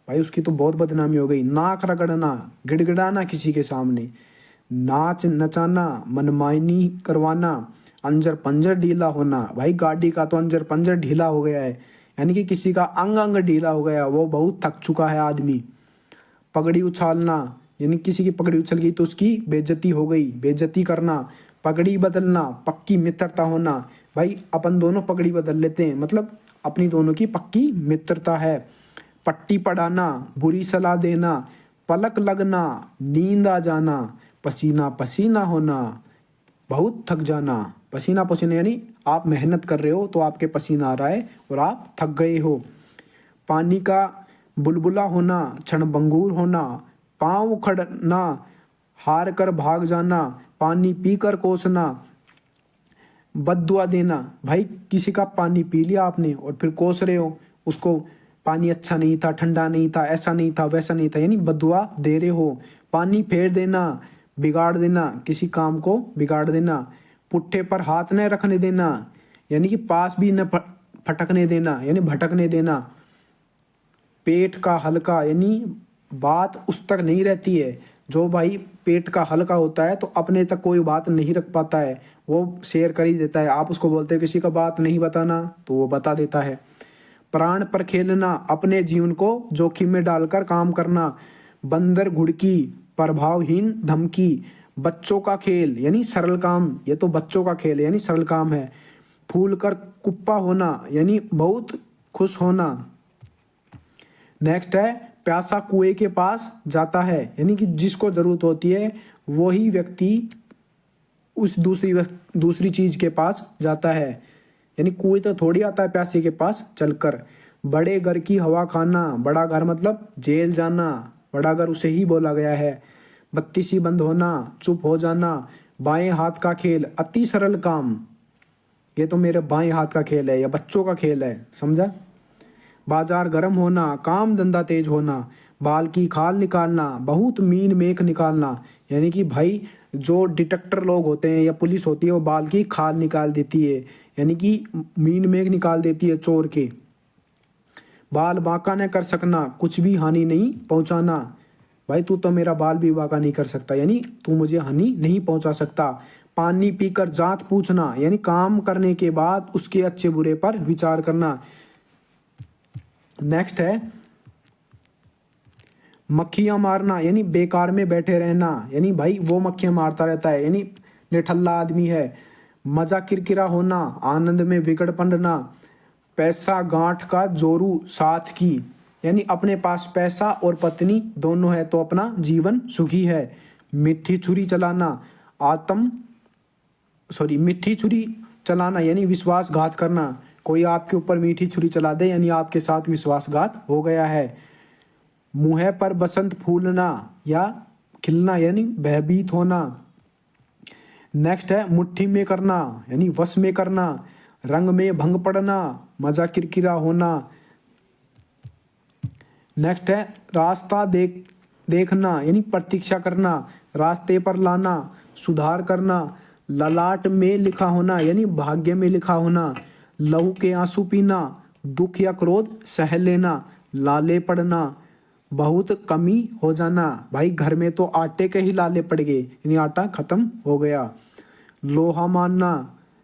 भाई, उसकी तो बहुत बदनामी हो गई। नाक रगड़ना, गिड़गिड़ाना किसी के सामने। नाच नचाना, मनमानी करवाना। अंजर पंजर ढीला होना, भाई गाड़ी का तो अंजर पंजर ढीला हो गया है, यानी कि किसी का अंग अंग ढीला हो गया, वो बहुत थक चुका है आदमी। पगड़ी उछालना, यानी किसी की पगड़ी उछल गई तो उसकी बेइज्जती हो गई, बेइज्जती करना। पगड़ी बदलना, पक्की मित्रता होना, भाई अपन दोनों पगड़ी बदल लेते हैं, मतलब अपनी दोनों की पक्की मित्रता है। पट्टी पढ़ाना, बुरी सलाह देना। पलक लगना, नींद आ जाना। पसीना पसीना होना, बहुत थक जाना। पसीना पसीना यानी आप मेहनत कर रहे हो तो आपके पसीना आ रहा है और आप थक गए हो। पानी का बुलबुला होना, क्षणभंगुर होना। पांव उखड़ना, हार कर भाग जाना। पानी पीकर कोसना, बद्दुआ देना, भाई किसी का पानी पी लिया आपने और फिर कोस रहे हो उसको, पानी अच्छा नहीं था, ठंडा नहीं था, ऐसा नहीं था, वैसा नहीं था, यानी बद्दुआ दे रहे हो। पानी फेर देना, बिगाड़ देना, किसी काम को बिगाड़ देना। पुट्ठे पर हाथ न रखने देना, यानी कि पास भी न फटकने देना, यानी भटकने देना। पेट का हल्का, यानी बात उस तक नहीं रहती है, जो भाई पेट का हल्का होता है तो अपने तक कोई बात नहीं रख पाता है, वो शेयर कर ही देता है। आप उसको बोलते हैं किसी का बात नहीं बताना तो वो बता देता है। प्राण पर खेलना, अपने जीवन को जोखिम में डालकर काम करना। बंदर घुड़की, प्रभावहीन धमकी। बच्चों का खेल, यानी सरल काम, ये तो बच्चों का खेल है, यानी सरल काम है। फूल कर कुप्पा होना, यानी बहुत खुश होना। नेक्स्ट है प्यासा कुएं के पास जाता है, यानी कि जिसको जरूरत होती है वही व्यक्ति उस दूसरी चीज के पास जाता है। यानी कोई तो थोड़ी आता है प्यासे के पास चलकर। बड़े घर की हवा खाना, बड़ा घर मतलब जेल जाना, बड़ा घर उसे ही बोला गया है। बत्ती सी बंद होना, चुप हो जाना, बाएं हाथ का खेल, अति सरल काम। ये तो मेरे बाएं हाथ का खेल है या बच्चों का खेल है, समझा। बाजार गर्म होना, काम धंधा तेज होना, बाल की खाल निकालना, बहुत मीन मेख निकालना। यानी कि भाई जो डिटेक्टर लोग होते हैं या पुलिस होती है वो बाल की खाल निकाल देती है, यानी कि मीन मेख निकाल देती है चोर के। बाल बांका न कर सकना, कुछ भी हानि नहीं पहुंचाना। भाई तू तो मेरा बाल भी बांका नहीं कर सकता, यानी तू मुझे हानि नहीं पहुंचा सकता। पानी पीकर जात पूछना, यानी काम करने के बाद उसके अच्छे बुरे पर विचार करना। नेक्स्ट है मक्खियां मारना, यानी बेकार में बैठे रहना। यानी भाई वो मक्खियां मारता रहता है, यानी निठल्ला आदमी है। मजा किरकिरा होना, आनंद में विगड़ पड़ना। पैसा गांठ का जोरू साथ की, यानी अपने पास पैसा और पत्नी दोनों है तो अपना जीवन सुखी है। मीठी छुरी चलाना, मीठी छुरी चलाना यानी विश्वासघात करना। कोई आपके ऊपर मीठी छुरी चला दे यानी आपके साथ विश्वासघात हो गया है। मुंह पर बसंत फूलना या खिलना यानी भयभीत होना। नेक्स्ट है मुट्ठी में करना यानी वश में करना। रंग में भंग पड़ना, मजा किरकिरा होना। नेक्स्ट है रास्ता देखना यानी प्रतीक्षा करना, रास्ते पर लाना, सुधार करना। ललाट में लिखा होना यानी भाग्य में लिखा होना। लहू के आंसू पीना, दुख या क्रोध सह लेना। लाले पड़ना, बहुत कमी हो जाना। भाई घर में तो आटे के ही लाले पड़ गए यानी आटा खत्म हो गया। लोहा मानना,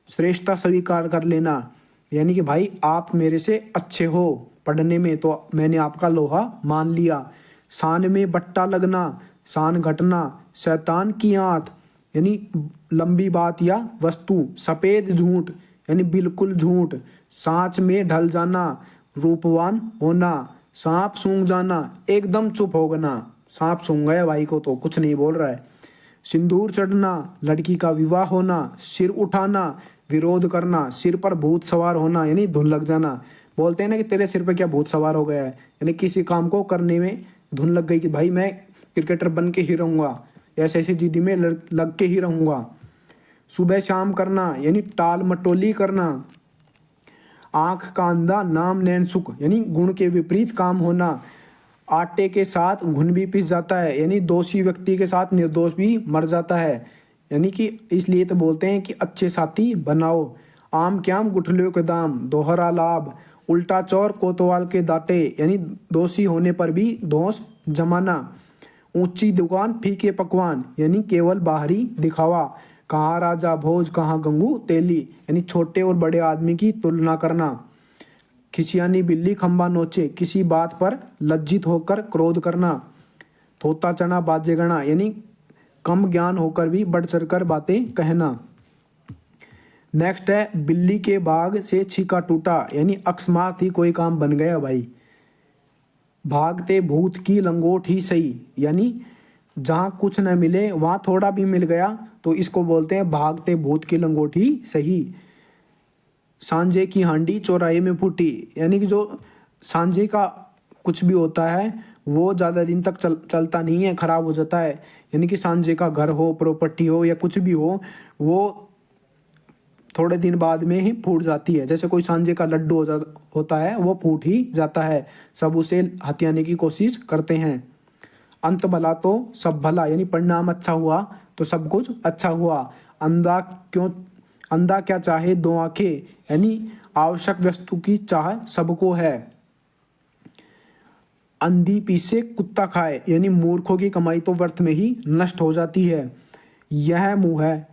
श्रेष्ठता स्वीकार कर लेना यानी कि भाई आप मेरे से अच्छे हो पढ़ने में तो मैंने आपका लोहा मान लिया। शान में बट्टा लगना, शान घटना। शैतान की आंत यानी लंबी बात या वस्तु। सफेद झूठ यानी बिल्कुल झूठ। सांच में ढल जाना, रूपवान होना। सांप सूंघ जाना, एकदम चुप हो गना। सांप सूंघ गया भाई को तो कुछ नहीं बोल रहा है। सिंदूर चढ़ना, लड़की का विवाह होना। सिर उठाना, विरोध करना। सिर पर भूत सवार होना यानी धुन लग जाना। बोलते हैं ना कि तेरे सिर पे क्या भूत सवार हो गया है, यानी किसी काम को करने में धुन लग गई कि भाई मैं क्रिकेटर बन के ही रहूंगा, ऐसे ऐसे जीडी में लग के ही रहूंगा। सुबह शाम करना यानी टाल मटोली करना। आंख का अंधा, नाम नैन सुख यानी गुण के विपरीत काम होना। आटे के साथ घुन भी पिस जाता है यानी दोषी व्यक्ति के साथ निर्दोष भी मर जाता है, यानी कि इसलिए तो बोलते हैं कि अच्छे साथी बनाओ। आम क्याम गुठलियों के दाम, दोहरा लाभ। उल्टा चोर कोतवाल के दांते यानी दोषी होने पर भी दोष जमाना। ऊंची दुकान फीके पकवान यानी केवल बाहरी दिखावा। कहाँ राजा भोज कहाँ गंगू तेली यानी छोटे और बड़े आदमी की तुलना करना। खिसियानी बिल्ली खंबा नोचे, किसी बात पर लज्जित होकर क्रोध करना। थोता चना बाजेगना यानी कम ज्ञान होकर भी बढ़ चढ़कर बातें कहना। नेक्स्ट है बिल्ली के बाग से छीका टूटा यानी अकस्मात ही कोई काम बन गया भाई। भागते भूत की लंगोट ही सही यानी जहाँ कुछ न मिले वहाँ थोड़ा भी मिल गया तो इसको बोलते हैं भागते भूत की लंगोट ही सही। सांझे की हांडी चौराहे में फूटी यानी कि जो सांझे का कुछ भी होता है वो ज़्यादा दिन तक चलता नहीं है, खराब हो जाता है। यानी कि सांझे का घर हो, प्रॉपर्टी हो या कुछ भी हो, वो थोड़े दिन बाद में ही फूट जाती है। जैसे कोई सांझे का लड्डू होता है वो फूट ही जाता है, सब उसे हथियाने की कोशिश करते हैं। अंत भला तो सब भला यानी परिणाम अच्छा हुआ तो सब कुछ अच्छा हुआ। अंधा क्या चाहे दो आंखें यानी आवश्यक वस्तु की चाह सबको है। अंधी पीसे कुत्ता खाए यानी मूर्खों की कमाई तो व्यर्थ में ही नष्ट हो जाती है। यह मुंह है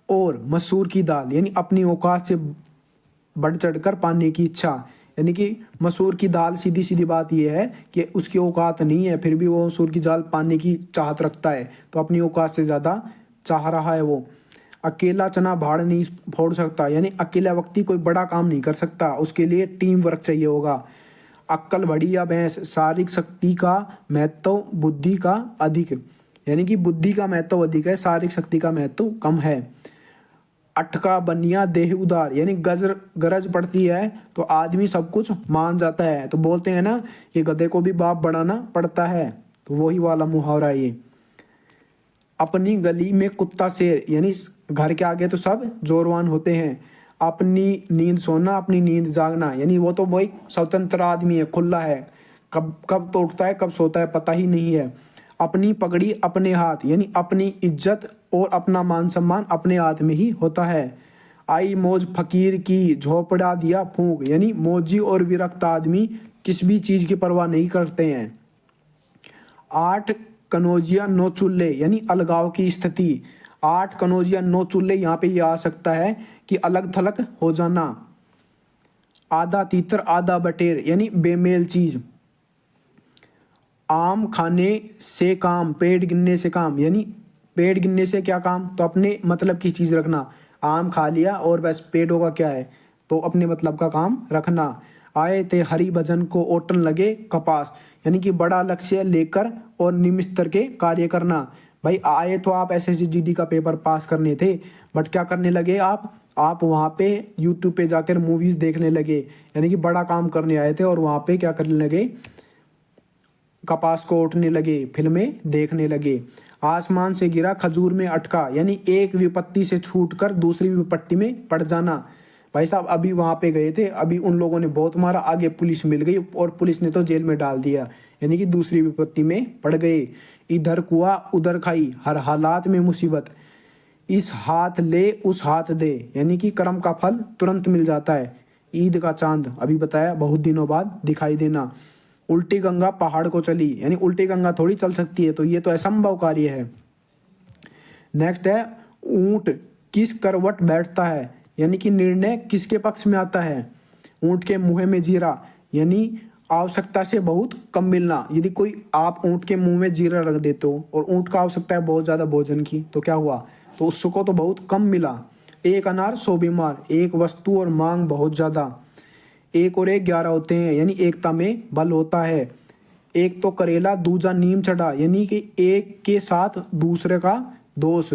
और मसूर की दाल यानी अपनी औकात से बढ़ चढ़कर पाने की इच्छा। यानी कि मसूर की दाल सीधी सीधी बात यह है कि उसकी औकात नहीं है फिर भी वो मसूर की दाल पाने की चाहत रखता है, तो अपनी औकात से ज़्यादा चाह रहा है वो। अकेला चना भाड़ नहीं फोड़ सकता यानी अकेला व्यक्ति कोई बड़ा काम नहीं कर सकता, उसके लिए टीम वर्क चाहिए होगा। अक्ल बड़ी या भैंस, शारीरिक शक्ति का महत्व बुद्धि का अधिक यानी कि बुद्धि का महत्व अधिक है, शारीरिक शक्ति का महत्व कम है। अटका बनिया देह उदार, यानी गरज पड़ती है तो आदमी सब कुछ मान जाता है। तो बोलते हैं ना कि गधे को भी बाप बनाना पड़ता है, तो वही वाला मुहावरा है ये। अपनी गली में कुत्ता शेर, यानी घर के आगे तो सब जोरवान होते हैं। अपनी नींद सोना अपनी नींद जागना, यानी वो तो वही स्वतंत्र आदमी है, खुला है, कब कब तो उठता है कब सोता है पता ही नहीं है। अपनी पगड़ी अपने हाथ, यानी अपनी इज्जत और अपना मान सम्मान अपने हाथ में ही होता है। आई मौज फकीर की झोपड़ा दिया फूंक, यानी मौजी और विरक्त आदमी किस भी चीज की परवाह नहीं करते हैं। 8 कनौजिया 9 चूल्हे, यानी अलगाव की स्थिति। 8 कनौजिया 9 चूल्हे, यहाँ पे ये आ सकता है कि अलग थलग हो जाना। आधा तीतर आधा बटेर, यानी बेमेल चीज। आम खाने से काम पेट गिनने से काम, यानी पेट गिनने से क्या काम, तो अपने मतलब की चीज रखना। आम खा लिया और बस पेट होगा क्या है, तो अपने मतलब का काम रखना। आए थे हरि भजन को ओटन लगे कपास, यानी कि बड़ा लक्ष्य लेकर और निम्न स्तर के कार्य करना। भाई आए तो आप एसएससी जीडी का पेपर पास करने थे, बट क्या करने लगे आप वहाँ पे यूट्यूब पे जाकर मूवीज देखने लगे, यानी कि बड़ा काम करने आए थे और वहाँ पे क्या करने लगे, कपास को उठने लगे, फिल्में देखने लगे। आसमान से गिरा खजूर में अटका, यानी एक विपत्ति से छूटकर दूसरी विपत्ति में पड़ जाना। भाई साहब अभी वहां पे गए थे, अभी उन लोगों ने बहुत मारा, आगे पुलिस मिल गई और पुलिस ने तो जेल में डाल दिया, यानी कि दूसरी विपत्ति में पड़ गए। इधर कुआ उधर खाई, हर हालात में मुसीबत। इस हाथ ले उस हाथ दे, यानी कि कर्म का फल तुरंत मिल जाता है। ईद का चांद अभी बताया बहुत दिनों बाद दिखाई देना। उल्टी गंगा पहाड़ को चली, यानी उल्टी गंगा थोड़ी चल सकती है, तो ये तो असंभव कार्य है। नेक्स्ट है ऊंट किस करवट बैठता है, यानी कि निर्णय किसके पक्ष में आता है। ऊंट के मुंह में जीरा, यानी आवश्यकता से बहुत कम मिलना। यदि कोई आप ऊंट के मुंह में जीरा रख देते हो और ऊंट को आवश्यकता है बहुत ज्यादा भोजन की, तो क्या हुआ, तो उसको तो बहुत कम मिला। एक अनार 100 बीमार, एक वस्तु और मांग बहुत ज्यादा। एक और एक 11 होते हैं, यानी एकता में बल होता है। एक तो करेला दूजा नीम चढ़ा, यानी कि एक के साथ दूसरे का दोष।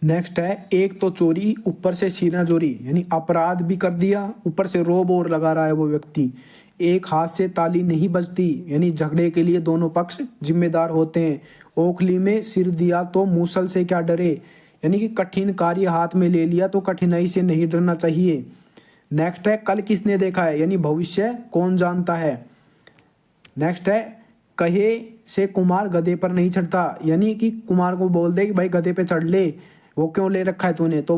नेक्स्ट है एक तो चोरी ऊपर से सीना चोरी, यानी अपराध भी कर दिया ऊपर से रोब और लगा रहा है वो व्यक्ति। एक हाथ से ताली नहीं बजती, यानी झगड़े के लिए दोनों पक्ष जिम्मेदार होते हैं। ओखली में सिर दिया तो मूसल से क्या डरे, यानी कि कठिन कार्य हाथ में ले लिया तो कठिनाई से नहीं डरना चाहिए। नेक्स्ट है कल किसने देखा है, यानी भविष्य कौन जानता है। नेक्स्ट है कहे से कुमार गधे पर नहीं चढ़ता, यानी कि कुमार को बोल दे कि भाई गधे पे चढ़ ले, वो क्यों ले रखा है तूने, तो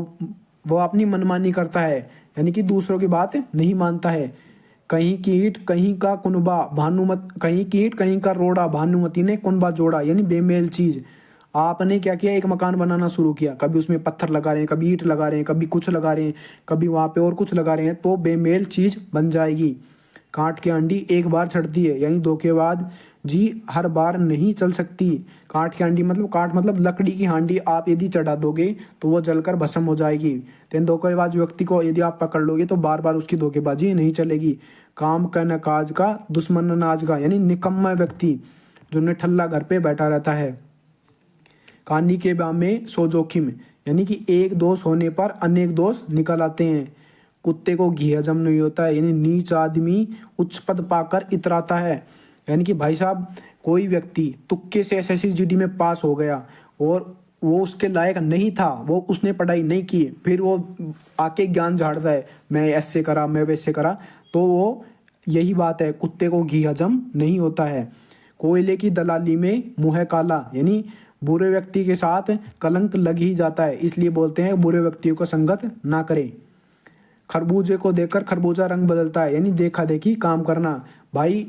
वो अपनी मनमानी करता है, यानी कि दूसरों की बात नहीं मानता है। कहीं की ईंट कहीं का कुनबा भानुमत, कहीं की ईंट कहीं का रोड़ा भानुमती ने कुनबा जोड़ा, यानी बेमेल चीज। आपने क्या किया, एक मकान बनाना शुरू किया, कभी उसमें पत्थर लगा रहे हैं, कभी ईंट लगा रहे हैं, कभी कुछ लगा रहे हैं, कभी वहां पे और कुछ लगा रहे हैं, तो बेमेल चीज बन जाएगी। कांट की अंडी एक बार चढ़ती है, यानी धोखेबाज जी हर बार नहीं चल सकती। कांट की अंडी मतलब कांट मतलब लकड़ी की हांडी आप यदि चढ़ा दोगे तो वो जलकर भस्म हो जाएगी। तो धोखेबाज व्यक्ति को यदि आप पकड़ लोगे तो बार बार उसकी धोखेबाजी नहीं चलेगी। काम का न काज का दुश्मन न नाज का, यानी निकम्मा व्यक्ति जो निठल्ला घर पे बैठा रहता है। कहानी के बाम में सो जोखिम, यानी कि एक दोष होने पर अनेक दोष निकल आते हैं। कुत्ते को घी हजम नहीं होता है, यानी नीच आदमी उच्च पद पाकर इतराता है। यानी कि भाई साहब कोई व्यक्ति तुक्के से एसएससी जीडी में पास हो गया और वो उसके लायक नहीं था, वो उसने पढ़ाई नहीं की, फिर वो आके ज्ञान झाड़ता है मैं ऐसे करा मैं वैसे करा, तो वो यही बात है, कुत्ते को घी हजम नहीं होता है। कोयले की दलाली में मुंह काला, यानी बुरे व्यक्ति के साथ कलंक लग ही जाता है, इसलिए बोलते हैं बुरे व्यक्तियों को संगत ना करें। खरबूजे को देखकर खरबूजा रंग बदलता है, यानी देखा देखी काम करना। भाई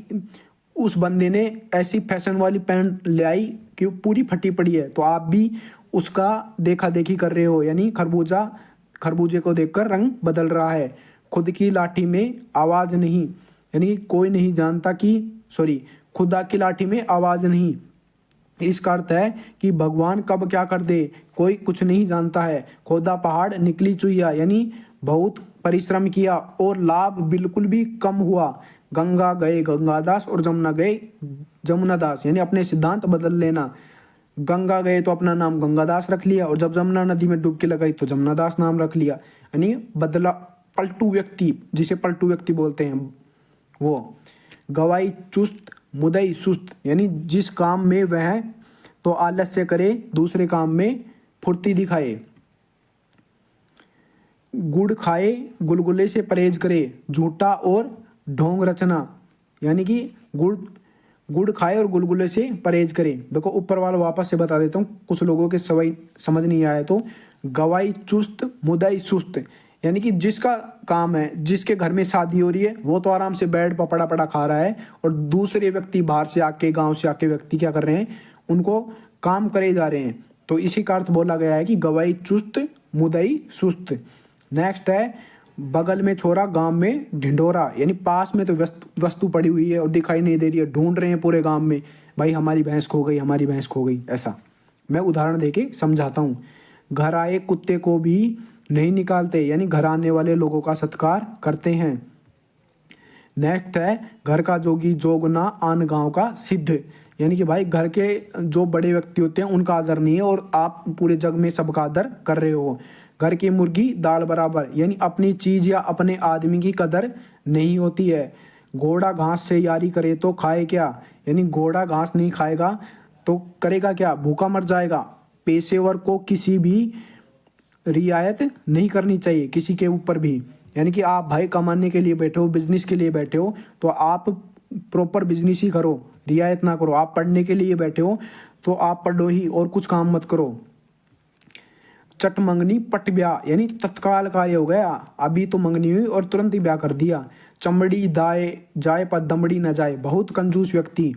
उस बंदे ने ऐसी फैशन वाली पैंट ले आई कि पूरी फटी पड़ी है, तो आप भी उसका देखा देखी कर रहे हो, यानी खरबूजे को देखकर रंग बदल रहा है। खुद की लाठी में आवाज नहीं, यानी कोई नहीं जानता कि खुदा की लाठी में आवाज नहीं। इसका अर्थ है कि भगवान कब क्या कर दे कोई कुछ नहीं जानता है। खोदा पहाड़ निकली चुईया, यानी बहुत परिश्रम किया और लाभ बिल्कुल भी कम हुआ। गंगा गए गंगादास और जमुना गए जमुनादास, यानी अपने सिद्धांत बदल लेना। गंगा गए तो अपना नाम गंगादास रख लिया, और जब जमुना नदी में डुबकी लगाई तो जमुनादास नाम रख लिया। यानी बदला, पलटू व्यक्ति, जिसे पलटू व्यक्ति बोलते हैं वो। गवाई चुस्त मुदई सुस्त, यानी जिस काम में वह तो आलस्य करे, दूसरे काम में फुर्ती दिखाए। गुड़ खाए गुलगुले से परहेज करे, झूठा और ढोंग रचना, यानी कि गुड़ खाए और गुलगुले से परहेज करे। देखो ऊपर वाला वापस से बता देता हूँ, कुछ लोगों के सवाई समझ नहीं आया तो। गवाई चुस्त मुदई सुस्त, यानी कि जिसका काम है, जिसके घर में शादी हो रही है, वो तो आराम से बेड पर पड़ा पड़ा खा रहा है, और दूसरे व्यक्ति बाहर से आके, गांव से आके व्यक्ति क्या कर रहे हैं, उनको काम करे जा रहे हैं। तो इसी का अर्थ बोला गया है कि गवाई चुस्त मुदई सुस्त। नेक्स्ट है बगल में छोरा गांव में ढिंढोरा, यानी पास में तो वस्तु पड़ी हुई है और दिखाई नहीं दे रही है, ढूंढ रहे हैं पूरे गांव में, भाई हमारी भैंस खो गई, हमारी भैंस खो गई। ऐसा मैं उदाहरण देके समझाता हूँ। घर आए कुत्ते को भी नहीं निकालते, यानी घर आने वाले लोगों का सत्कार करते हैं। नेक्स्ट है घर का जोगी जोगना आन गांव का सिद्ध, यानी कि भाई घर के जो बड़े व्यक्ति होते हैं उनका आदर नहीं है और आप पूरे जग में सबका आदर कर रहे हो। घर की मुर्गी दाल बराबर, यानी अपनी चीज या अपने आदमी की कदर नहीं होती है। घोड़ा घास से यारी करे तो खाए क्या, यानी घोड़ा घास नहीं खाएगा तो करेगा क्या, भूखा मर जाएगा। पेशेवर को किसी भी रियायत नहीं करनी चाहिए, किसी के ऊपर भी, यानी कि आप भाई कमाने के लिए बैठे हो, बिजनेस के लिए बैठे हो, तो आप प्रॉपर बिजनेस ही करो, रियायत ना करो। आप पढ़ने के लिए बैठे हो तो आप पढ़ो ही, और कुछ काम मत करो। चट मंगनी पट ब्याह, यानी तत्काल कार्य हो गया, अभी तो मंगनी हुई और तुरंत ही ब्याह कर दिया। चमड़ी दाए जाए पर दमड़ी न जाए, बहुत कंजूस व्यक्ति।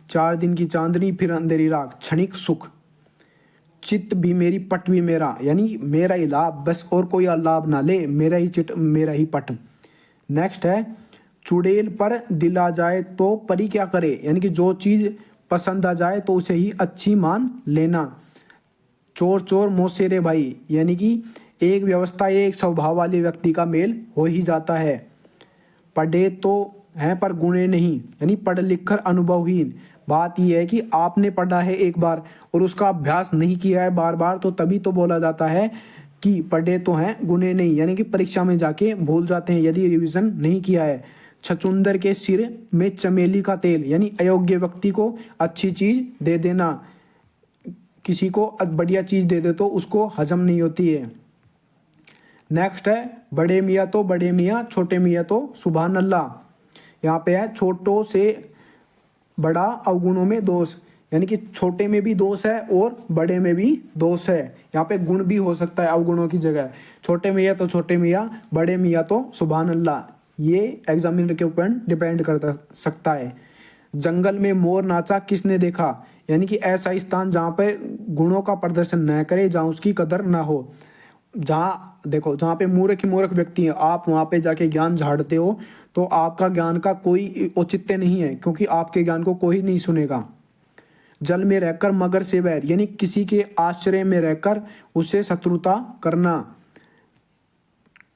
4 दिन की चांदनी फिर अंधेरी रात, क्षणिक सुख। चित्त भी मेरी पट भी मेरा, यानी मेरा ही लाभ, बस और कोई लाभ ना ले, मेरा ही चिट मेरा ही पट। नेक्स्ट है चुड़ैल पर दिल आ जाए तो परी क्या करे, यानी कि जो चीज पसंद आ जाए तो उसे ही अच्छी मान लेना। चोर चोर मोसेरे भाई, यानी कि एक व्यवस्था एक स्वभाव वाले व्यक्ति का मेल हो ही जाता है। पढ़े तो हैं पर गुणे नहीं, यानी पढ़ लिख कर अनुभवहीन। बात यह है कि आपने पढ़ा है एक बार और उसका अभ्यास नहीं किया है बार बार, तो तभी तो बोला जाता है कि पढ़े तो हैं गुणे नहीं, यानी कि परीक्षा में जाके भूल जाते हैं यदि रिवीजन नहीं किया है। छछुंदर के सिर में चमेली का तेल, यानी अयोग्य व्यक्ति को अच्छी चीज दे देना, किसी को बढ़िया चीज दे दे तो उसको हजम नहीं होती है। नेक्स्ट है बड़े मियाँ तो बड़े मियाँ, छोटे मियाँ तो सुभान अल्लाह। यहाँ पे है छोटों से बड़ा अवगुणों में दोष, यानी कि छोटे में भी दोष है और बड़े में भी दोष है। यहाँ पे गुण भी हो सकता है अवगुणों की जगह। छोटे मियाँ तो छोटे मियाँ, बड़े मियाँ तो सुभान अल्लाह, ये एग्जामिनर के ऊपर डिपेंड कर सकता है। जंगल में मोर नाचा किसने देखा, यानी कि ऐसा स्थान जहाँ पे गुणों का प्रदर्शन न करे, जहाँ उसकी कदर ना हो। जहाँ देखो जहाँ पे मूर्ख ही मूर्ख व्यक्ति है, आप वहाँ पे जाके ज्ञान झाड़ते हो तो आपका ज्ञान का कोई औचित्य नहीं है, क्योंकि आपके ज्ञान को कोई नहीं सुनेगा। जल में रहकर मगर से वैर, यानी किसी के आश्रय में रहकर उससे शत्रुता करना।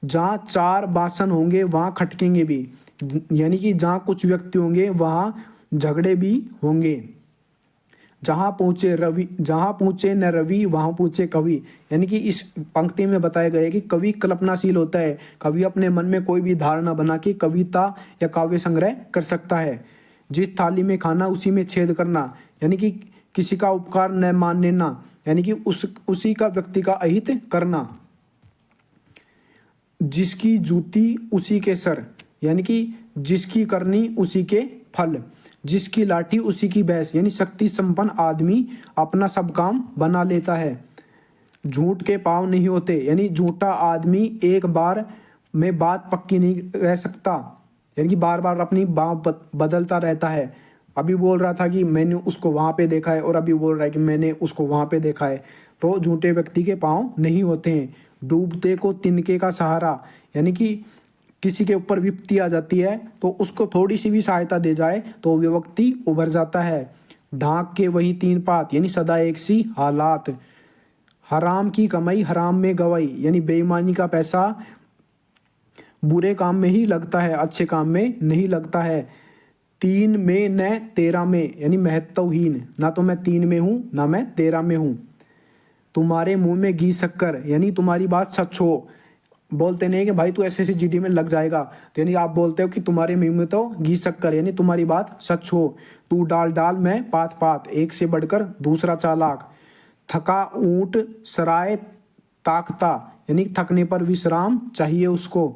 जहाँ 4 बासन होंगे वहाँ खटकेंगे भी, यानी कि जहाँ कुछ व्यक्ति होंगे वहाँ झगड़े भी होंगे। जहाँ पूछे न रवि वहाँ पूछे कवि, यानी कि इस पंक्ति में बताया गया है कि कवि कल्पनाशील होता है, कवि अपने मन में कोई भी धारणा बना के कविता या काव्य संग्रह कर सकता है। जिस थाली में खाना उसी में छेद करना, यानी कि किसी का उपकार न मान लेना, यानी कि उसी का व्यक्ति का अहित करना। जिसकी जूती उसी के सर, यानी कि जिसकी करनी उसी के फल। जिसकी लाठी उसी की भैंस, यानी शक्ति संपन्न आदमी अपना सब काम बना लेता है। झूठ के पाँव नहीं होते, यानी झूठा आदमी एक बार में बात पक्की नहीं रह सकता, यानी कि बार बार अपनी बात बदलता रहता है। अभी बोल रहा था कि मैंने उसको वहां पे देखा है और अभी बोल रहा है कि मैंने उसको वहां पे देखा है, तो झूठे व्यक्ति के पाँव नहीं होते हैं। डूबते को तिनके का सहारा, यानी कि किसी के ऊपर विपत्ति आ जाती है तो उसको थोड़ी सी भी सहायता दे जाए तो वो व्यक्ति उभर जाता है। ढाक के वही 3 पात, यानी सदा एक सी हालात। हराम की कमाई हराम में गवाई, यानी बेईमानी का पैसा बुरे काम में ही लगता है, अच्छे काम में नहीं लगता है। तीन में न तेरा में, यानी महत्वहीन, ना तो मैं तीन में हूँ ना मैं तेरा में हूँ। तुम्हारे मुंह में घी शक्कर, यानी तुम्हारी बात सच हो। बोलते नहीं कि भाई तू ऐसे ऐसे जीडी में लग जाएगा, तो यानी आप बोलते हो कि तुम्हारे मुंह में तो घी शक्कर, यानी तुम्हारी बात सच हो। तू डाल डाल मैं पात पात, एक से बढ़कर दूसरा चालाक। थका ऊंट सराय ताकता, यानी थकने पर विश्राम चाहिए उसको।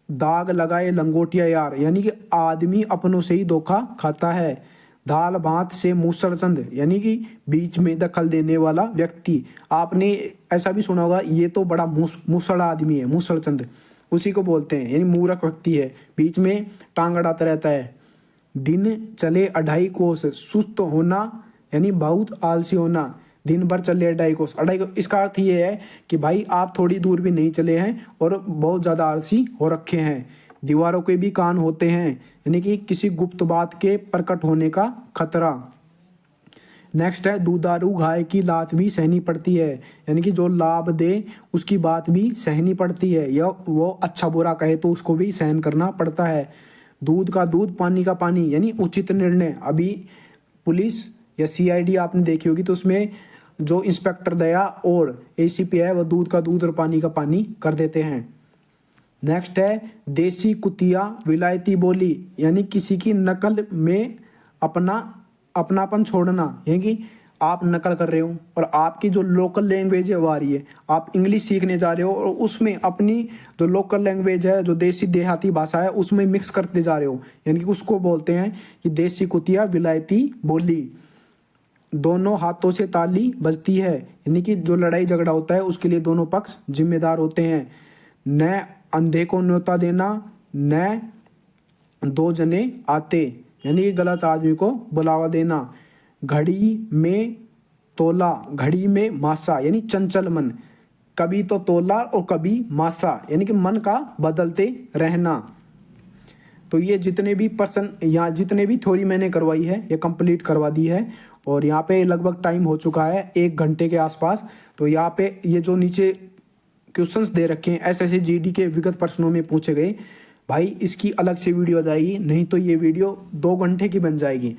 दाग लगाए लंगोटिया यार, यानी कि आदमी अपनों से ही धोखा खाता है। दाल भात से मूसलचंद, यानी कि बीच में दखल देने वाला व्यक्ति। आपने ऐसा भी सुना होगा, ये तो बड़ा मूसड़ आदमी है, मूसलचंद उसी को बोलते हैं, यानी मूर्ख व्यक्ति है, बीच में टांग अड़ाता रहता है। दिन चले 2.5 कोस, सुस्त होना यानी बहुत आलसी होना। दिन भर चले 2.5 कोस, 2.5 कोस, इसका अर्थ ये है कि भाई आप थोड़ी दूर भी नहीं चले हैं और बहुत ज़्यादा आलसी हो रखे हैं। दीवारों के भी कान होते हैं, यानी कि किसी गुप्त बात के प्रकट होने का खतरा। नेक्स्ट है, दुधारू गाय की लात भी सहनी पड़ती है, यानी कि जो लाभ दे उसकी बात भी सहनी पड़ती है, या वो अच्छा बुरा कहे तो उसको भी सहन करना पड़ता है। दूध का दूध पानी का पानी, यानी उचित निर्णय। अभी पुलिस या सीआईडी आपने देखी होगी, तो उसमें जो इंस्पेक्टर दया और एसीपी है वो दूध का दूध और पानी का पानी कर देते हैं। नेक्स्ट है, देसी कुतिया विलायती बोली, यानी किसी की नकल में अपनापन छोड़ना, यानी कि आप नकल कर रहे हो और आपकी जो लोकल लैंग्वेज है वो आ रही है, आप इंग्लिश सीखने जा रहे हो और उसमें अपनी जो लोकल लैंग्वेज है, जो देसी देहाती भाषा है, उसमें मिक्स करते जा रहे हो, यानी कि उसको बोलते हैं कि देसी कुतिया विलायती बोली। दोनों हाथों से ताली बजती है, यानी कि जो लड़ाई झगड़ा होता है उसके लिए दोनों पक्ष जिम्मेदार होते हैं। न अंधे को न्योता देना, न 2 जने आते, यानी कि गलत आदमी को बुलावा देना। घड़ी में तोला घड़ी में मासा, यानी चंचल मन, कभी तो तोला और कभी मासा, यानी कि मन का बदलते रहना। तो ये जितने भी पर्सन यहाँ जितने भी थ्योरी मैंने करवाई है ये कंप्लीट करवा दी है, और यहाँ पे लगभग टाइम हो चुका है 1 घंटे के आसपास। तो यहाँ पे ये जो नीचे क्वेश्चंस दे रखे हैं ऐसे जीडी के विगत प्रश्नों में पूछे गए, भाई इसकी अलग से वीडियो आ जाएगी, नहीं तो ये वीडियो 2 घंटे की बन जाएगी।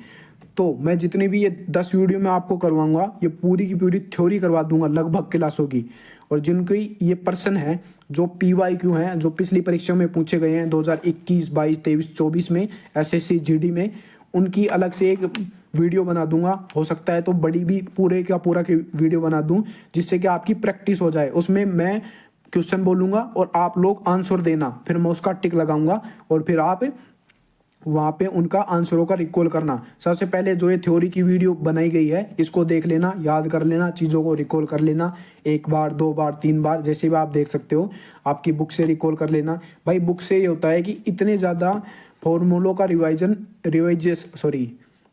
तो मैं जितने भी ये 10 वीडियो में आपको करवाऊंगा ये पूरी की पूरी थ्योरी करवा दूंगा लगभग क्लासों की। और जिनकी ये प्रश्न है जो PYQ हैं, जो पिछली परीक्षा में पूछे गए हैं 2021, 22, 23, 24 में SSC GD में, उनकी अलग से एक वीडियो बना दूंगा। हो सकता है तो बड़ी भी पूरे का पूरा की वीडियो बना दूं, जिससे कि आपकी प्रैक्टिस हो जाए। उसमें मैं क्वेश्चन बोलूंगा और आप लोग आंसर देना, फिर मैं उसका टिक लगाऊंगा और फिर आप वहाँ पे उनका आंसरों का रिकॉल करना। सबसे पहले जो ये थ्योरी की वीडियो बनाई गई है इसको देख लेना, याद कर लेना, चीज़ों को रिकॉल कर लेना 1 बार 2 बार 3 बार, जैसे भी आप देख सकते हो आपकी बुक से रिकॉल कर लेना। भाई बुक से ये होता है कि इतने ज़्यादा फॉर्मूलों का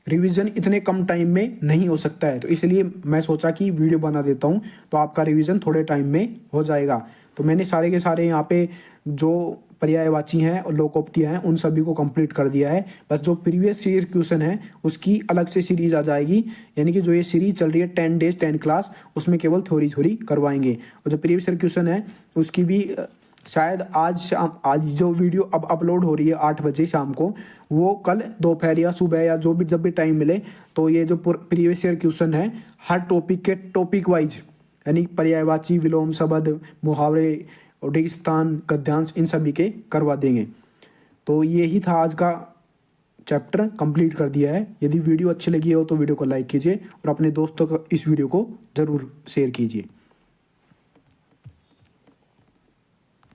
रिवीजन इतने कम टाइम में नहीं हो सकता है, तो इसलिए मैं सोचा कि वीडियो बना देता हूँ तो आपका रिवीजन थोड़े टाइम में हो जाएगा। तो मैंने सारे के सारे यहाँ पे जो पर्यायवाची हैं और लोकोक्तियाँ हैं उन सभी को कंप्लीट कर दिया है। बस जो प्रीवियस ईयर क्वेश्चन है उसकी अलग से सीरीज आ जाएगी, यानी कि जो ये सीरीज चल रही है 10 डेज 10 क्लास, उसमें केवल थ्योरी करवाएंगे। और जो प्रीवियस ईयर क्वेश्चन है उसकी भी शायद आज जो वीडियो अब अपलोड हो रही है 8 बजे शाम को, वो कल दोपहर या सुबह या जब भी टाइम मिले, तो ये जो प्रीवियस ईयर क्वेश्चन है हर टॉपिक के टॉपिक वाइज, यानी पर्यायवाची, विलोम शब्द, मुहावरे, रेगिस्तान, गद्यांश, इन सभी के करवा देंगे। तो यही था आज का चैप्टर, कंप्लीट कर दिया है। यदि वीडियो अच्छी लगी हो तो वीडियो को लाइक कीजिए और अपने दोस्तों को इस वीडियो को ज़रूर शेयर कीजिए।